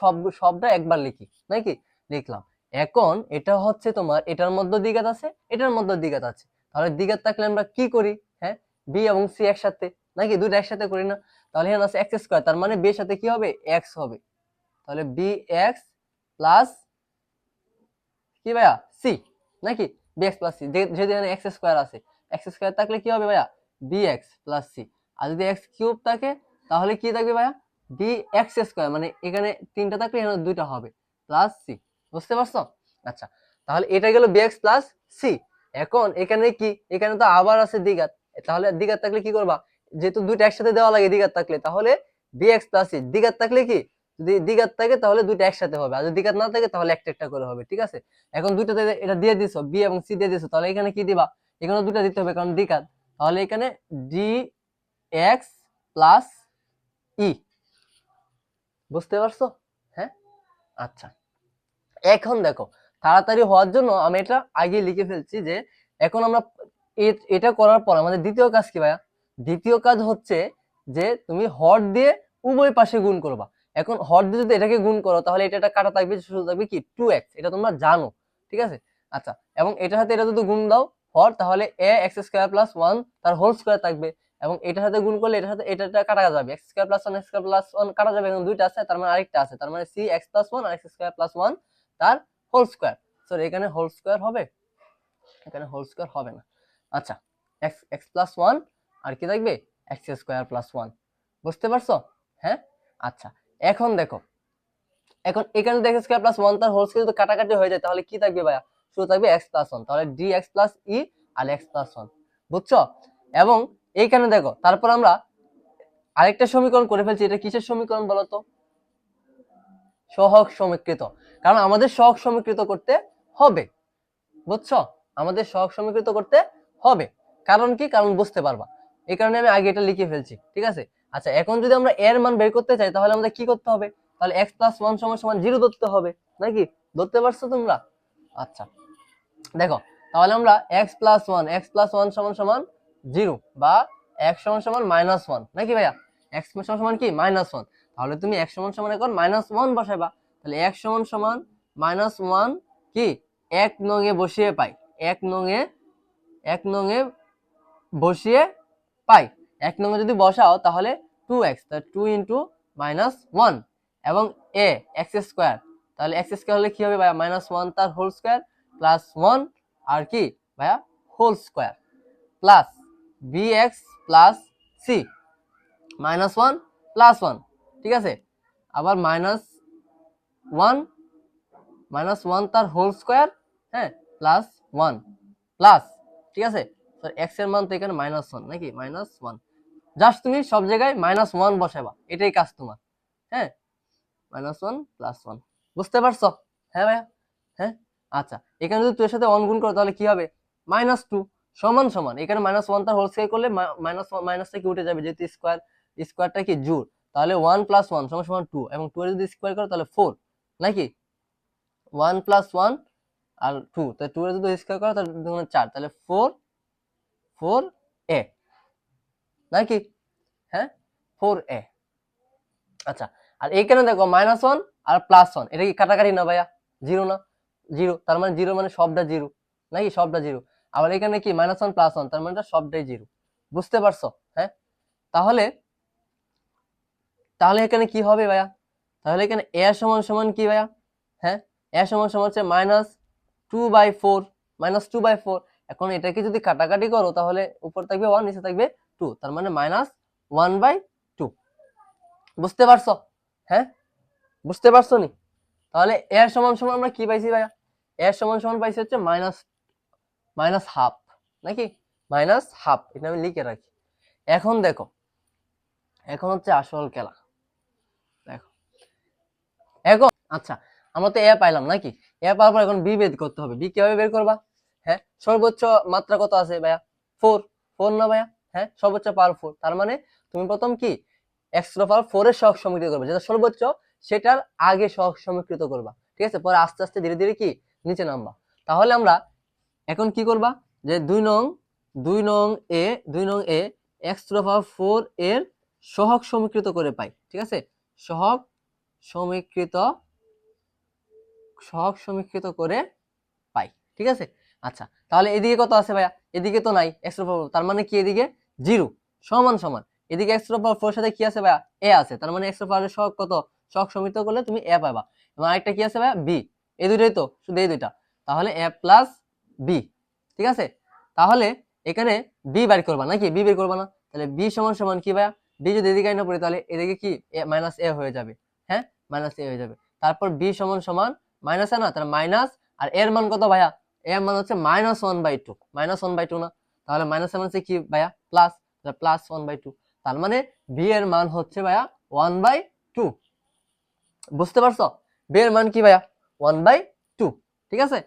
সবটা একবার লিখি, নাকি? লিখলাম। এখন এটা হচ্ছে তোমার এটার মধ্যে দ্বিঘাত আছে, এটার মধ্যে দ্বিঘাত আছে, তাহলে দ্বিঘাত থাকলে আমরা কি করি? হ্যাঁ, বি এবং সি একসাথে, নাকি দুটো একসাথে করি না? তাহলে এখানে আছে এক্স স্কোয়ার, তার মানে বি এর সাথে কি হবে? এক্স হবে। তাহলে বি এক্স প্লাস কি ভাইয়া? সি, নাকি? বি এক্স প্লাস সি, যেহেতু এখানে এক্স স্কোয়ার আছে, এক্স স্কোয়ার থাকলে কি হবে ভাইয়া? B x plus C. আর যদি এক্স কিউব থাকে তাহলে কি থাকবে ভাইয়া? বি এক্স স্কোয়ার, মানে এখানে তিনটা থাকলে এখানে দুইটা হবে, প্লাস সি। বুঝতে পারছো? আচ্ছা, তাহলে এটা গেল বি এক্স প্লাস সি। এখন এখানে কি, এখানে তো আবার আছে দ্বিঘাত, তাহলে দ্বিঘাত থাকলে কি করবা? যেহেতু দুইটা একসাথে দেওয়া লাগে দ্বিঘাত থাকলে, তাহলে বি এক্স প্লাস সি, দ্বিঘাত থাকলে কি, যদি দ্বিঘাত থাকে তাহলে দুইটা একসাথে হবে, আর যদি দ্বিঘাত না থাকে তাহলে একটা একটা করে হবে, ঠিক আছে? এখন দুইটাতে এটা দিয়ে দিছো, বি এবং সি দিয়ে দিছো, তাহলে এখানে কি দিবা? এখানে দুইটা দিতে হবে কারণ দ্বিঘাত, তাহলে এখানে ডি এক্স প্লাস ই। বুঝতে পারছো? হ্যাঁ, আচ্ছা, এখন দেখো, তাড়াতাড়ি হওয়ার জন্য আমি এটা আগে লিখে ফেলছি যে এখন আমরা এটা করার পর আমাদের দ্বিতীয় কাজ কি ভাইয়া? দ্বিতীয় কাজ হচ্ছে যে তুমি হর দিয়ে উভয় পাশে গুণ করবা। এখন হর দিয়ে যদি এটাকে গুণ করো তাহলে এটা কাটা থাকবে, শুধু থাকবে কি 2x, এটা তোমরা জানো, ঠিক আছে? আচ্ছা, এবং এটার সাথে এটা যদি গুণ দাও হর, তাহলে A x square plus one তার হোল স্কোয়ার থাকবে, এবং এটার সাথে গুণ করলে এটার সাথে এটা কাটা যাবে, x square plus one x square plus one কাটা যাবে, এখন দুইটা আছে, তার মানে আরেকটা আছে, তার মানে সি এক্স প্লাস ওয়ান আর এক্স স্কোয়ার প্লাস ওয়ান তার হোল স্কোয়ার। সরি, এখানে হোল স্কোয়ার হবে, এখানে হোল স্কোয়ার হবে না। আচ্ছা, এক্স এক্স প্লাস ওয়ান আর কি থাকবে? X square plus one. বুঝতে পারছো? হ্যাঁ, আচ্ছা, এখন দেখো, এখন এখানে এক্স স্কোয়ার প্লাস ওয়ান তার হোল স্কোয়ার যদি কাটাকাটি হয়ে যায় তাহলে কি থাকবে ভাইয়া? শুধু থাকবে এক্স প্লাস ওয়ান, তাহলে ডি এক্স প্লাস ই আর এক্স প্লাস ওয়ান। বুঝছো? এবং এইখানে দেখো, তারপর আমরা আরেকটা সমীকরণ করে ফেলছি, এটা কিসের সমীকরণ বলতো? সহগ সমীকৃত, কারণ আমাদের সহগ সমীকৃত করতে হবে। বুঝছো? আমাদের সহগ সমীকৃত করতে হবে, কারণ কি? কারণ বুঝতে পারবা, এই কারণে আমি আগে এটা লিখে ফেলছি, ঠিক আছে? আচ্ছা, এখন যদি আমরা এর মান বের করতে চাই তাহলে আমাদের কি করতে হবে? তাহলে এক্স প্লাস ওয়ান সমান সমান জিরো ধরতে হবে, নাকি? ধরতে পারছো তোমরা? আচ্ছা, দেখো, তাহলে আমরা এক্স প্লাস ওয়ান সমান সমান জিরো, বা এক্স সমান সমান মাইনাস ওয়ান, নাকি ভাইয়া? এক্স সমান সমান কি? Minus one. তাহলে তুমি এক্স সমান সমান এখন মাইনাস ওয়ান বসাইবা, তাহলে এক্স সমান সমান মাইনাস ওয়ান কি এক নঙে বসিয়ে পাই, এক নঙে বসিয়ে পাই। এক নঙে যদি বসাও তাহলে 2x, তাহলে 2 ইন্টু মাইনাস ওয়ান, এবং এ এক্স স্কোয়ার, তাহলে এক্স স্কোয়ার হলে কি হবে ভাইয়া? মাইনাস ওয়ান তার হোল স্কোয়ার প্লাস ওয়ান আর কি ভাইয়া? Whole square, plus B x plus c, minus one plus one, ঠিক আছে? আবার মাইনাস ওয়ান তার হোল স্কোয়ার, হ্যাঁ, প্লাস ওয়ান, প্লাস, ঠিক আছে? এক্স এর মান তো এখানে মাইনাস ওয়ান, নাকি? মাইনাস ওয়ান, জাস্ট তুমি সব জায়গায় মাইনাস ওয়ান বসাবা, এটাই কাজ তোমার। হ্যাঁ, মাইনাস ওয়ান প্লাস ওয়ান। বুঝতে পারছো? হ্যাঁ ভাইয়া, হ্যাঁ, আচ্ছা, এখানে যদি তোর সাথে ওয়ান গুণ করো তাহলে কি হবে? মাইনাস টু সমান সমান, এখানে মাইনাস ওয়ান তার হোল স্কোয়ার করলে মাইনাসটা কি উঠে যাবে, যেহেতু স্কোয়ারটা কি জোড়, তাহলে ওয়ান প্লাস ওয়ান সমান সমান টু, এবং টু এর যদি স্কোয়ার করো তাহলে ফোর, নাকি? ওয়ান প্লাস ওয়ান আর টু, তাহলে টু এর যদি স্কোয়ার করো তাহলে চার, তাহলে ফোর ফোর এ, নাকি? হ্যাঁ, ফোর এ। আচ্ছা, আর এইখানে দেখো মাইনাস ওয়ান আর প্লাস ওয়ান, এটা কি কাটাকাটি না ভাইয়া? জিরো না? জিরো, তার মানে জিরো মানে সবটা জিরো, নাকি? সবটা জিরো। আবার এখানে কি মাইনাস ওয়ান প্লাস ওয়ান, তার মানে সবটাই জিরো। বুঝতে পারছো? হ্যাঁ, তাহলে তাহলে এখানে কি হবে ভাইয়া? তাহলে এখানে এ সমান সমান কি ভাইয়া? হ্যাঁ, এ সমান সমান হচ্ছে -2/4, -2/4। এখন এটাকে যদি কাটাকাটি করো তাহলে উপর থাকবে ওয়ান, নিচে থাকবে টু, তার মানে -1/2। বুঝতে পারছো? হ্যাঁ, বুঝতে পারছো নি? তাহলে এর সমান সমান আমরা কি পাইছি ভাইয়া? এর সমান সমান পাইছি হচ্ছে মাইনাস মাইনাস হাফ, নাকি? মাইনাস হাফ, এটা আমি লিখে রাখি। এখন দেখো, এখন হচ্ছে আসল খেলা। দেখো, এখন আচ্ছা, আমরা তো এ পাইলাম, নাকি? এ পাওয়ার পর এখন বি বের করতে হবে। বি কিভাবে বের করবা? হ্যাঁ, সর্বোচ্চ মাত্রা কত আছে ভাইয়া? 4 4 না ভাইয়া? হ্যাঁ, সর্বোচ্চ পাওয়ার 4। তার মানে তুমি প্রথম কি এক্স টু পাওয়ার 4 এর সহগ সমীকৃত করবে, যেটা সর্বোচ্চ সেটার আগে সহগ সমীকৃত করবা, ঠিক আছে? পরে আস্তে আস্তে ধীরে ধীরে কি নিচে নামবা। তাহলে আমরা এখন কি করবা, যে 2 নং এ এক্স টু পাওয়ার 4 এর সহগ সমীকৃত করে পাই, ঠিক আছে? সহগ সমীকৃত করে পাই, ঠিক আছে? আচ্ছা, তাহলে এদিকে কত আছে ভাইয়া? এদিকে তো নাই এক্স টু পাওয়ার 4, তার মানে কি এদিকে 0 সমান সমান এদিকে এক্স টু পাওয়ার 4 এর সাথে কি আছে ভাইয়া? এ আছে, তার মানে এক্স টু পাওয়ার সহগ কত? সহগ সমীকৃত করলে তুমি এ পাবা। এবং আরেকটা কি আছে ভাইয়া? বি। এই দুটোই তো, শুধু এই দুইটা, তাহলে এ প্লাস বি, ঠিক আছে? তাহলে এখানে বি বের করবা নাকি? বি বের করবা না, তাহলে বি সমান সমান কি ভাইয়া? বি যদি এদিকে না পড়ে তাহলে এদিকে কি মাইনাস এ হয়ে যাবে, হ্যাঁ, মাইনাস এ হয়ে যাবে। তারপর বি সমান সমান মাইনাস এ না, তাহলে মাইনাস, আর এর মান কত ভাইয়া? এর মান হচ্ছে -1/2, -1/2 না, তাহলে মাইনাস এর মান হচ্ছে কি ভাইয়া? Plus, plus 1/2। তার মানে বি এর মান হচ্ছে ভাইয়া 1/2। বুঝতে পারছো? বি এর মান কি ভাইয়া? 1/2, ঠিক আছে?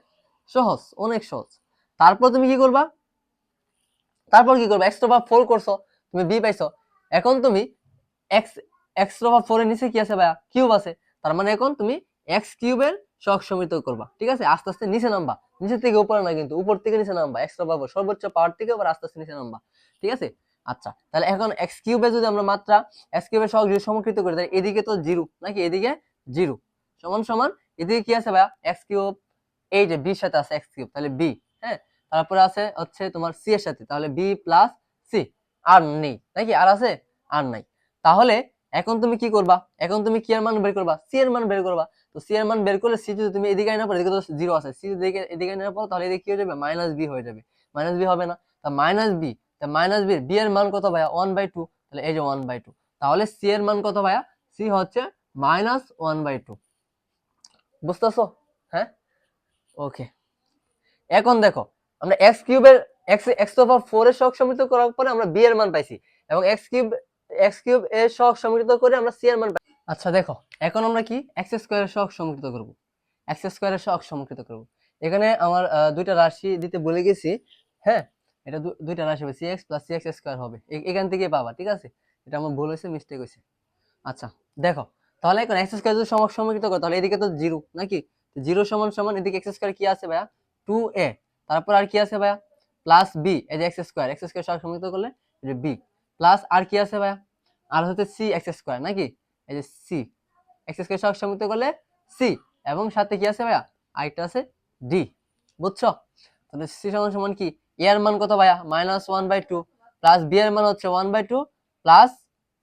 সহজ, অনেক সহজ। তারপর তুমি কি করবা? এক্স টু পাওয়ার 4 করছো, তুমি বি পাইছো। এখন তুমি এক্স টু পাওয়ার 4 এর নিচে কি আছে ভাইয়া? কিউব আছে, তার মানে এখন তুমি এক্স কিউবের সহগ সমীকৃত করবা, ঠিক আছে? আস্তে আস্তে নিচে নামবা, নিচে থেকে উপরে না কিন্তু, উপর থেকে নিচে নামবা, এক্স টু পাওয়ার সর্বোচ্চ পাওয়ার থেকে আবার আস্তে আস্তে নিচে নামবা, ঠিক আছে? আচ্ছা, তাহলে এখন এক্স কিউবে যদি আমরা মাত্রা এক্স কিউবের সহগ যদি সমীকৃত করি, তাহলে এদিকে তো 0 নাকি? এদিকে 0 সমান সমান এদিকে কি আছে ভাইয়া? এক্স কিউব, এই যে বির সাথে আছে এক্স কিউব, তাহলে বি, হ্যাঁ, তারপরে আছে হচ্ছে তোমার সি এর সাথে, তাহলে বি প্লাস সি। আর নেই নাকি? আর আছে? আর নাই। তাহলে এখন তুমি কি করবা? এখন তুমি কি এর মান বের করবা? সি এর মান বের করবা। তো সি এর মান বের করলে সি যদি তুমি এদিকে না পড়ো, এদিকে তো 0 আছে, সি যদি এদিকে না পড়ো তাহলে এদিকে কি হয়ে যাবে? মাইনাস বি হয়ে যাবে। মাইনাস বি হবে না, তা মাইনাস বি, তা মাইনাস বি, বি এর মান কত ভাইয়া? 1/2, তাহলে এই যে 1/2, তাহলে সি এর মান কত ভাইয়া? সি হচ্ছে -1/2। বুঝতেছো? হ্যাঁ, ওকে। এখন দেখো, আমরা এক্স কিউবের এক্স টু পাওয়ার 4 এর সহগ সমীকৃত করার পরে আমরা বি এর মান পাইছি, এবং এক্স কিউব এর সহগ সমীকৃত করে আমরা সি এর মান পাই। আচ্ছা দেখো, এখন আমরা কি এক্স স্কয়ার এর সহগ সমীকৃত করব। এক্স স্কয়ার এর সহগ সমীকৃত করব। এখানে আমার দুইটা রাশি দিতে ভুলে গেছি, হ্যাঁ, এটা দুইটা রাশি হবে, সিএক্স প্লাস সিএক্স স্কয়ার হবে, এখান থেকে পাবা, ঠিক আছে? এটা আমার ভুল হয়েছে, মিস্টেক হয়েছে। আচ্ছা দেখো, তাহলে এখন এক্স স্কয়ার যদি সহগ সমীকৃত করো, তাহলে এদিকে তো 0 নাকি? 0 সমান সমান এদিকে এক্স স্কয়ার কি আছে ভাইয়া? 2a, তারপর আর কি আছে ভাইয়া? প্লাস বি, এই যে এক্স স্কয়ার সহগ সমীকৃত করলে এই যে বি, প্লাস আর কি আছে ভাইয়া? আর হচ্ছে সি এক্স স্কয়ার নাকি? এই যে সি এক্স স্কয়ার সহগ সমীকৃত করলে সি, এবং সাথে কি আছে ভাইয়া? আরেকটা আছে ডি। বুঝছো? তাহলে সি সমান সমান কি? এ এর মান কত ভাইয়া? -1/2, প্লাস বি এর মান হচ্ছে 1/2, প্লাস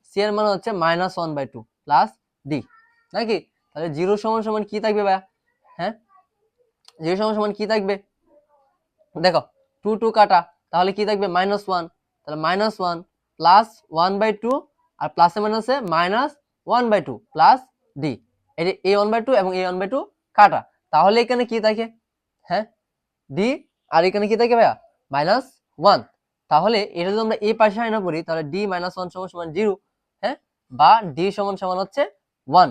সি এর মান হচ্ছে -1/2 প্লাস ডি, নাকি? তাহলে 0 সমান সমান কি থাকবে ভাইয়া? হ্যাঁ, 0 সমান সমান কি থাকবে? দেখো 2 2 কাটা, তাহলে কি থাকবে? -1, তাহলে -1 প্লাস 1/2, আর প্লাসে মাইনাসে -1/2 প্লাস ডি। এই যে a 1/2 এবং a 1/2 কাটা, তাহলে এখানে কি থাকে? হ্যাঁ, ডি, আর এখানে কি থাকে ভাইয়া? -1। তাহলে এটা যদি আমরা এই পাশে আয়না করি, তাহলে ডি -1 সমান সমান 0, হ্যাঁ, বা ডি সমান সমান হচ্ছে 1।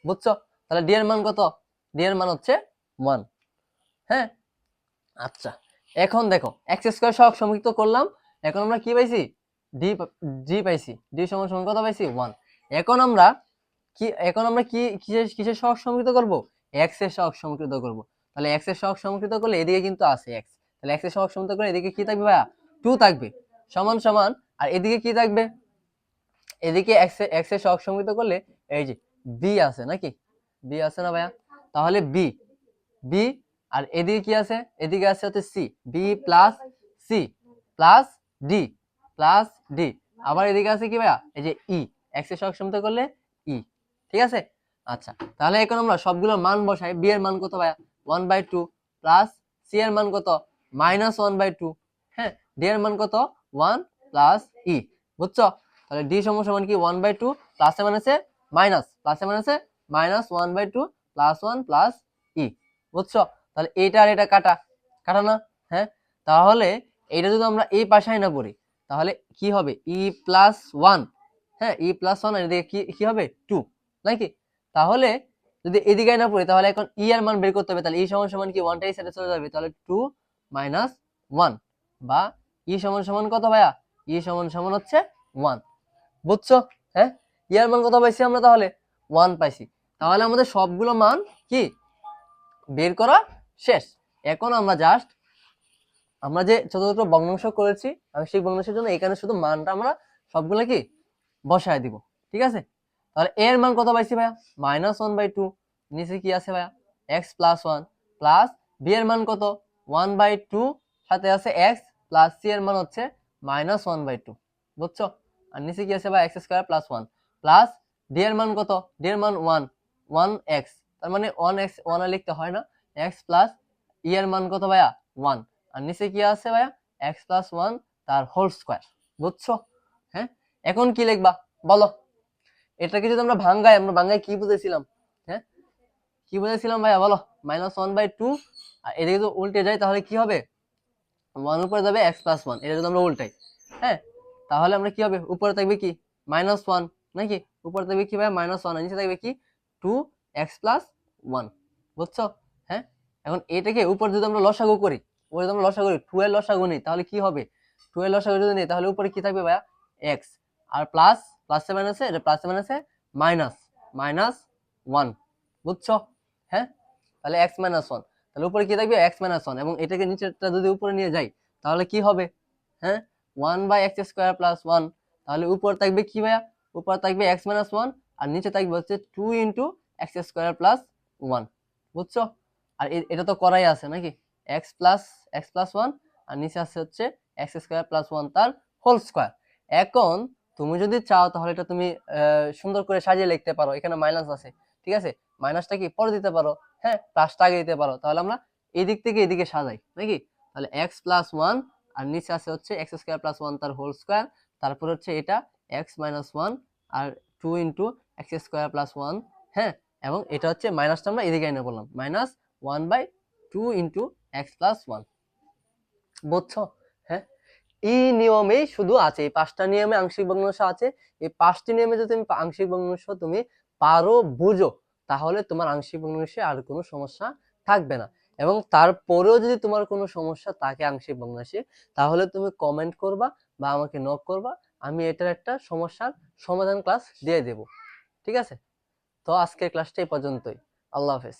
বুঝছো? তাহলে ডি এর মান কত? ডি এর মান হচ্ছে 1, হ্যাঁ। আচ্ছা, এখন দেখো এক্স স্কয়ার সহগ সমীকৃত করলাম, এখন আমরা কি পাইছি? ডি পাইছি, ডি সমান সমান কত পাইছি? 1। এখন আমরা কি কিসের সহগ সমীকৃত করব? এক্স এর সহগ সমীকৃত করব। তাহলে এক্স এর সহগ সমীকৃত করলে এদিকে কিন্তু আছে এক্স, তাহলে এক্স এর সহগ সমীকৃত করলে এদিকে কি থাকবে ভাইয়া? 2 থাকবে, সমান সমান, আর এদিকে কি থাকবে? এদিকে এক্স এর সহগ সমীকৃত করলে এই যে বি আছে নাকি? বি আছে না ভাইয়া? তাহলে বি, আর এদিকে কি আছে? এদিকে আছে হচ্ছে c, b plus c plus d, plus d, আবার এদিকে আছে কি ভাইয়া? এই যে ই, এক্স এর সহগ সমীকৃত করলে ই, ঠিক আছে? আচ্ছা, তাহলে এখন আমরা সবগুলোর মান বসাই। বি এর মান কত ভাইয়া? 1/2, প্লাস সি এর মান কত? -1/2, হ্যাঁ, ডি এর মান কত? 1 প্লাস ই। বুঝছো? তাহলে ডি সমান সমান কি? 1/2 প্লাসে মাইনাসে মাইনাস, প্লাসে মাইনাসে -1/2 প্লাস 1 প্লাস ই। বুঝছো? তাহলে এইটা আর এটা কাটা, কাটা না? হ্যাঁ, তাহলে এইটা যদি আমরা এই পাশে না পড়ি, তাহলে কি হবে? ই প্লাস 1, হ্যাঁ, ই প্লাস 1, আর এদিকে কি কি হবে? 2, নাকি? তাহলে যদি এদিকে না পড়ি তাহলে এখন ই এর মান বের করতে হবে, তাহলে ই সমান সমান কি ওয়ানটাই সেটা চলে যাবে, তাহলে 2 মাইনাস 1 বা ই সমান সমান কত ভাইয়া, ই সমান সমান হচ্ছে 1। বুঝছো? হ্যাঁ, ই এর মান কত পাইছি আমরা, তাহলে 1 পাইছি। তাহলে আমাদের সবগুলো মান কি বের করা শেষ। এখন আমরা জাস্ট আমরা যে ছোট ছোট ভগ্নাংশ করেছি আংশিক ভগ্নাংশের জন্য, এখানে শুধু মানটা আমরা সবগুলো কি বসায় দিব। ঠিক আছে, তাহলে এর মান কত পাইছি ভাইয়া, -1/2, নিচে কি আছে ভাইয়া x + 1 প্লাস বি এর মান কত 1/2, সাথে আছে x প্লাস সি এর মান হচ্ছে -1/2। বুঝছো? আর নিচে কি আছে ভাই x² + 1 প্লাস ডি এর মান কত, ডি এর মান 1x, তার মানে 1x 1 এ লিখতে হয় না, x প্লাস ই এর মান কত ভাইয়া 1, আর নিচে কি আছে ভাইয়া x + 1 তার হোল স্কয়ার। বুঝছো? হ্যাঁ, এখন কি লিখবা বলো? এটাকে যদি আমরা ভাঙাই, আমরা ভাঙাই কি বুঝেছিলাম? হ্যাঁ, কি বুঝেছিলাম ভাইয়া বলো? -1/2, আর এদিকে যদি উল্টে যায় তাহলে কি হবে, 1 উপরে যাবে x + 1, এটা যদি আমরা উল্টাই, হ্যাঁ, তাহলে আমরা কি হবে, উপরে থাকবে কি -1 নাকি, উপরে থাকবে কি ভাই -1 আর নিচে থাকবে কি 2x + 1। বুঝছো? হ্যাঁ, এখন এটাকে উপরে যদি আমরা লসাগু করি, উপরে যদি আমরা লসাগু করি 2 এর লসাগু নিই তাহলে কি হবে, 2 এর লসাগু যদি নিই তাহলে উপরে কি থাকবে ভাইয়া x, আর প্লাস প্লাসে মাইনাসে, এটা প্লাসে মাইনাসে -1। বুঝছো? হ্যাঁ, তাহলে x - 1, তাহলে উপরে কি থাকবে x - 1, এবং এটাকে নিচেরটা যদি উপরে নিয়ে যাই তাহলে কি হবে, হ্যাঁ 1/x² + 1, তাহলে উপর থাকবে কি ভাইয়া, উপর থাকবে x - 1 আর নিচে থাকবে হচ্ছে 2 × x² + 1। বুঝছো? আর এটা তো করাই আছে নাকি, x + 1 আর নিচে আছে হচ্ছে x² + 1 তার হোল স্কয়ার। এখন তুমি যদি চাও তাহলে এটা তুমি সুন্দর করে সাজিয়ে লিখতে পারো, এখানে মাইনাস আছে, ঠিক আছে, মাইনাসটা কি পরে দিতে পারো, হ্যাঁ প্লাসটা আগে দিতে পারো, তাহলে আমরা এদিক থেকে এদিকে সাজাই নাকি, তাহলে x + 1 আর নিচে আছে হচ্ছে x² + 1 তার হোল স্কয়ার, তারপর হচ্ছে এটা x - 1 আর 2 × x² + 1, হ্যাঁ, এবং এটা হচ্ছে মাইনাসটা আমরা এদিকে এনে বললাম -1/2 × x + 1। বুঝছো? হ্যাঁ, এই নিয়মেই শুধু আছে, এই 5টা নিয়মে আংশিক ভগ্নাংশ আছে। এই 5টি নিয়মে যদি তুমি আংশিক ভগ্নাংশ তুমি পারো, বুঝো, তাহলে তোমার আংশিক ভগ্নাংশে আর কোনো সমস্যা থাকবে না। এবং তারপরেও যদি তোমার কোনো সমস্যা থাকে আংশিক ভগ্নাংশে, তাহলে তুমি কমেন্ট করবা বা আমাকে নক করবা, আমি এটার একটা সমস্যার সমাধান ক্লাস দিয়ে দেব। ঠিক আছে? তো আজকের ক্লাসটা এই পর্যন্তই। আল্লাহ হাফেজ।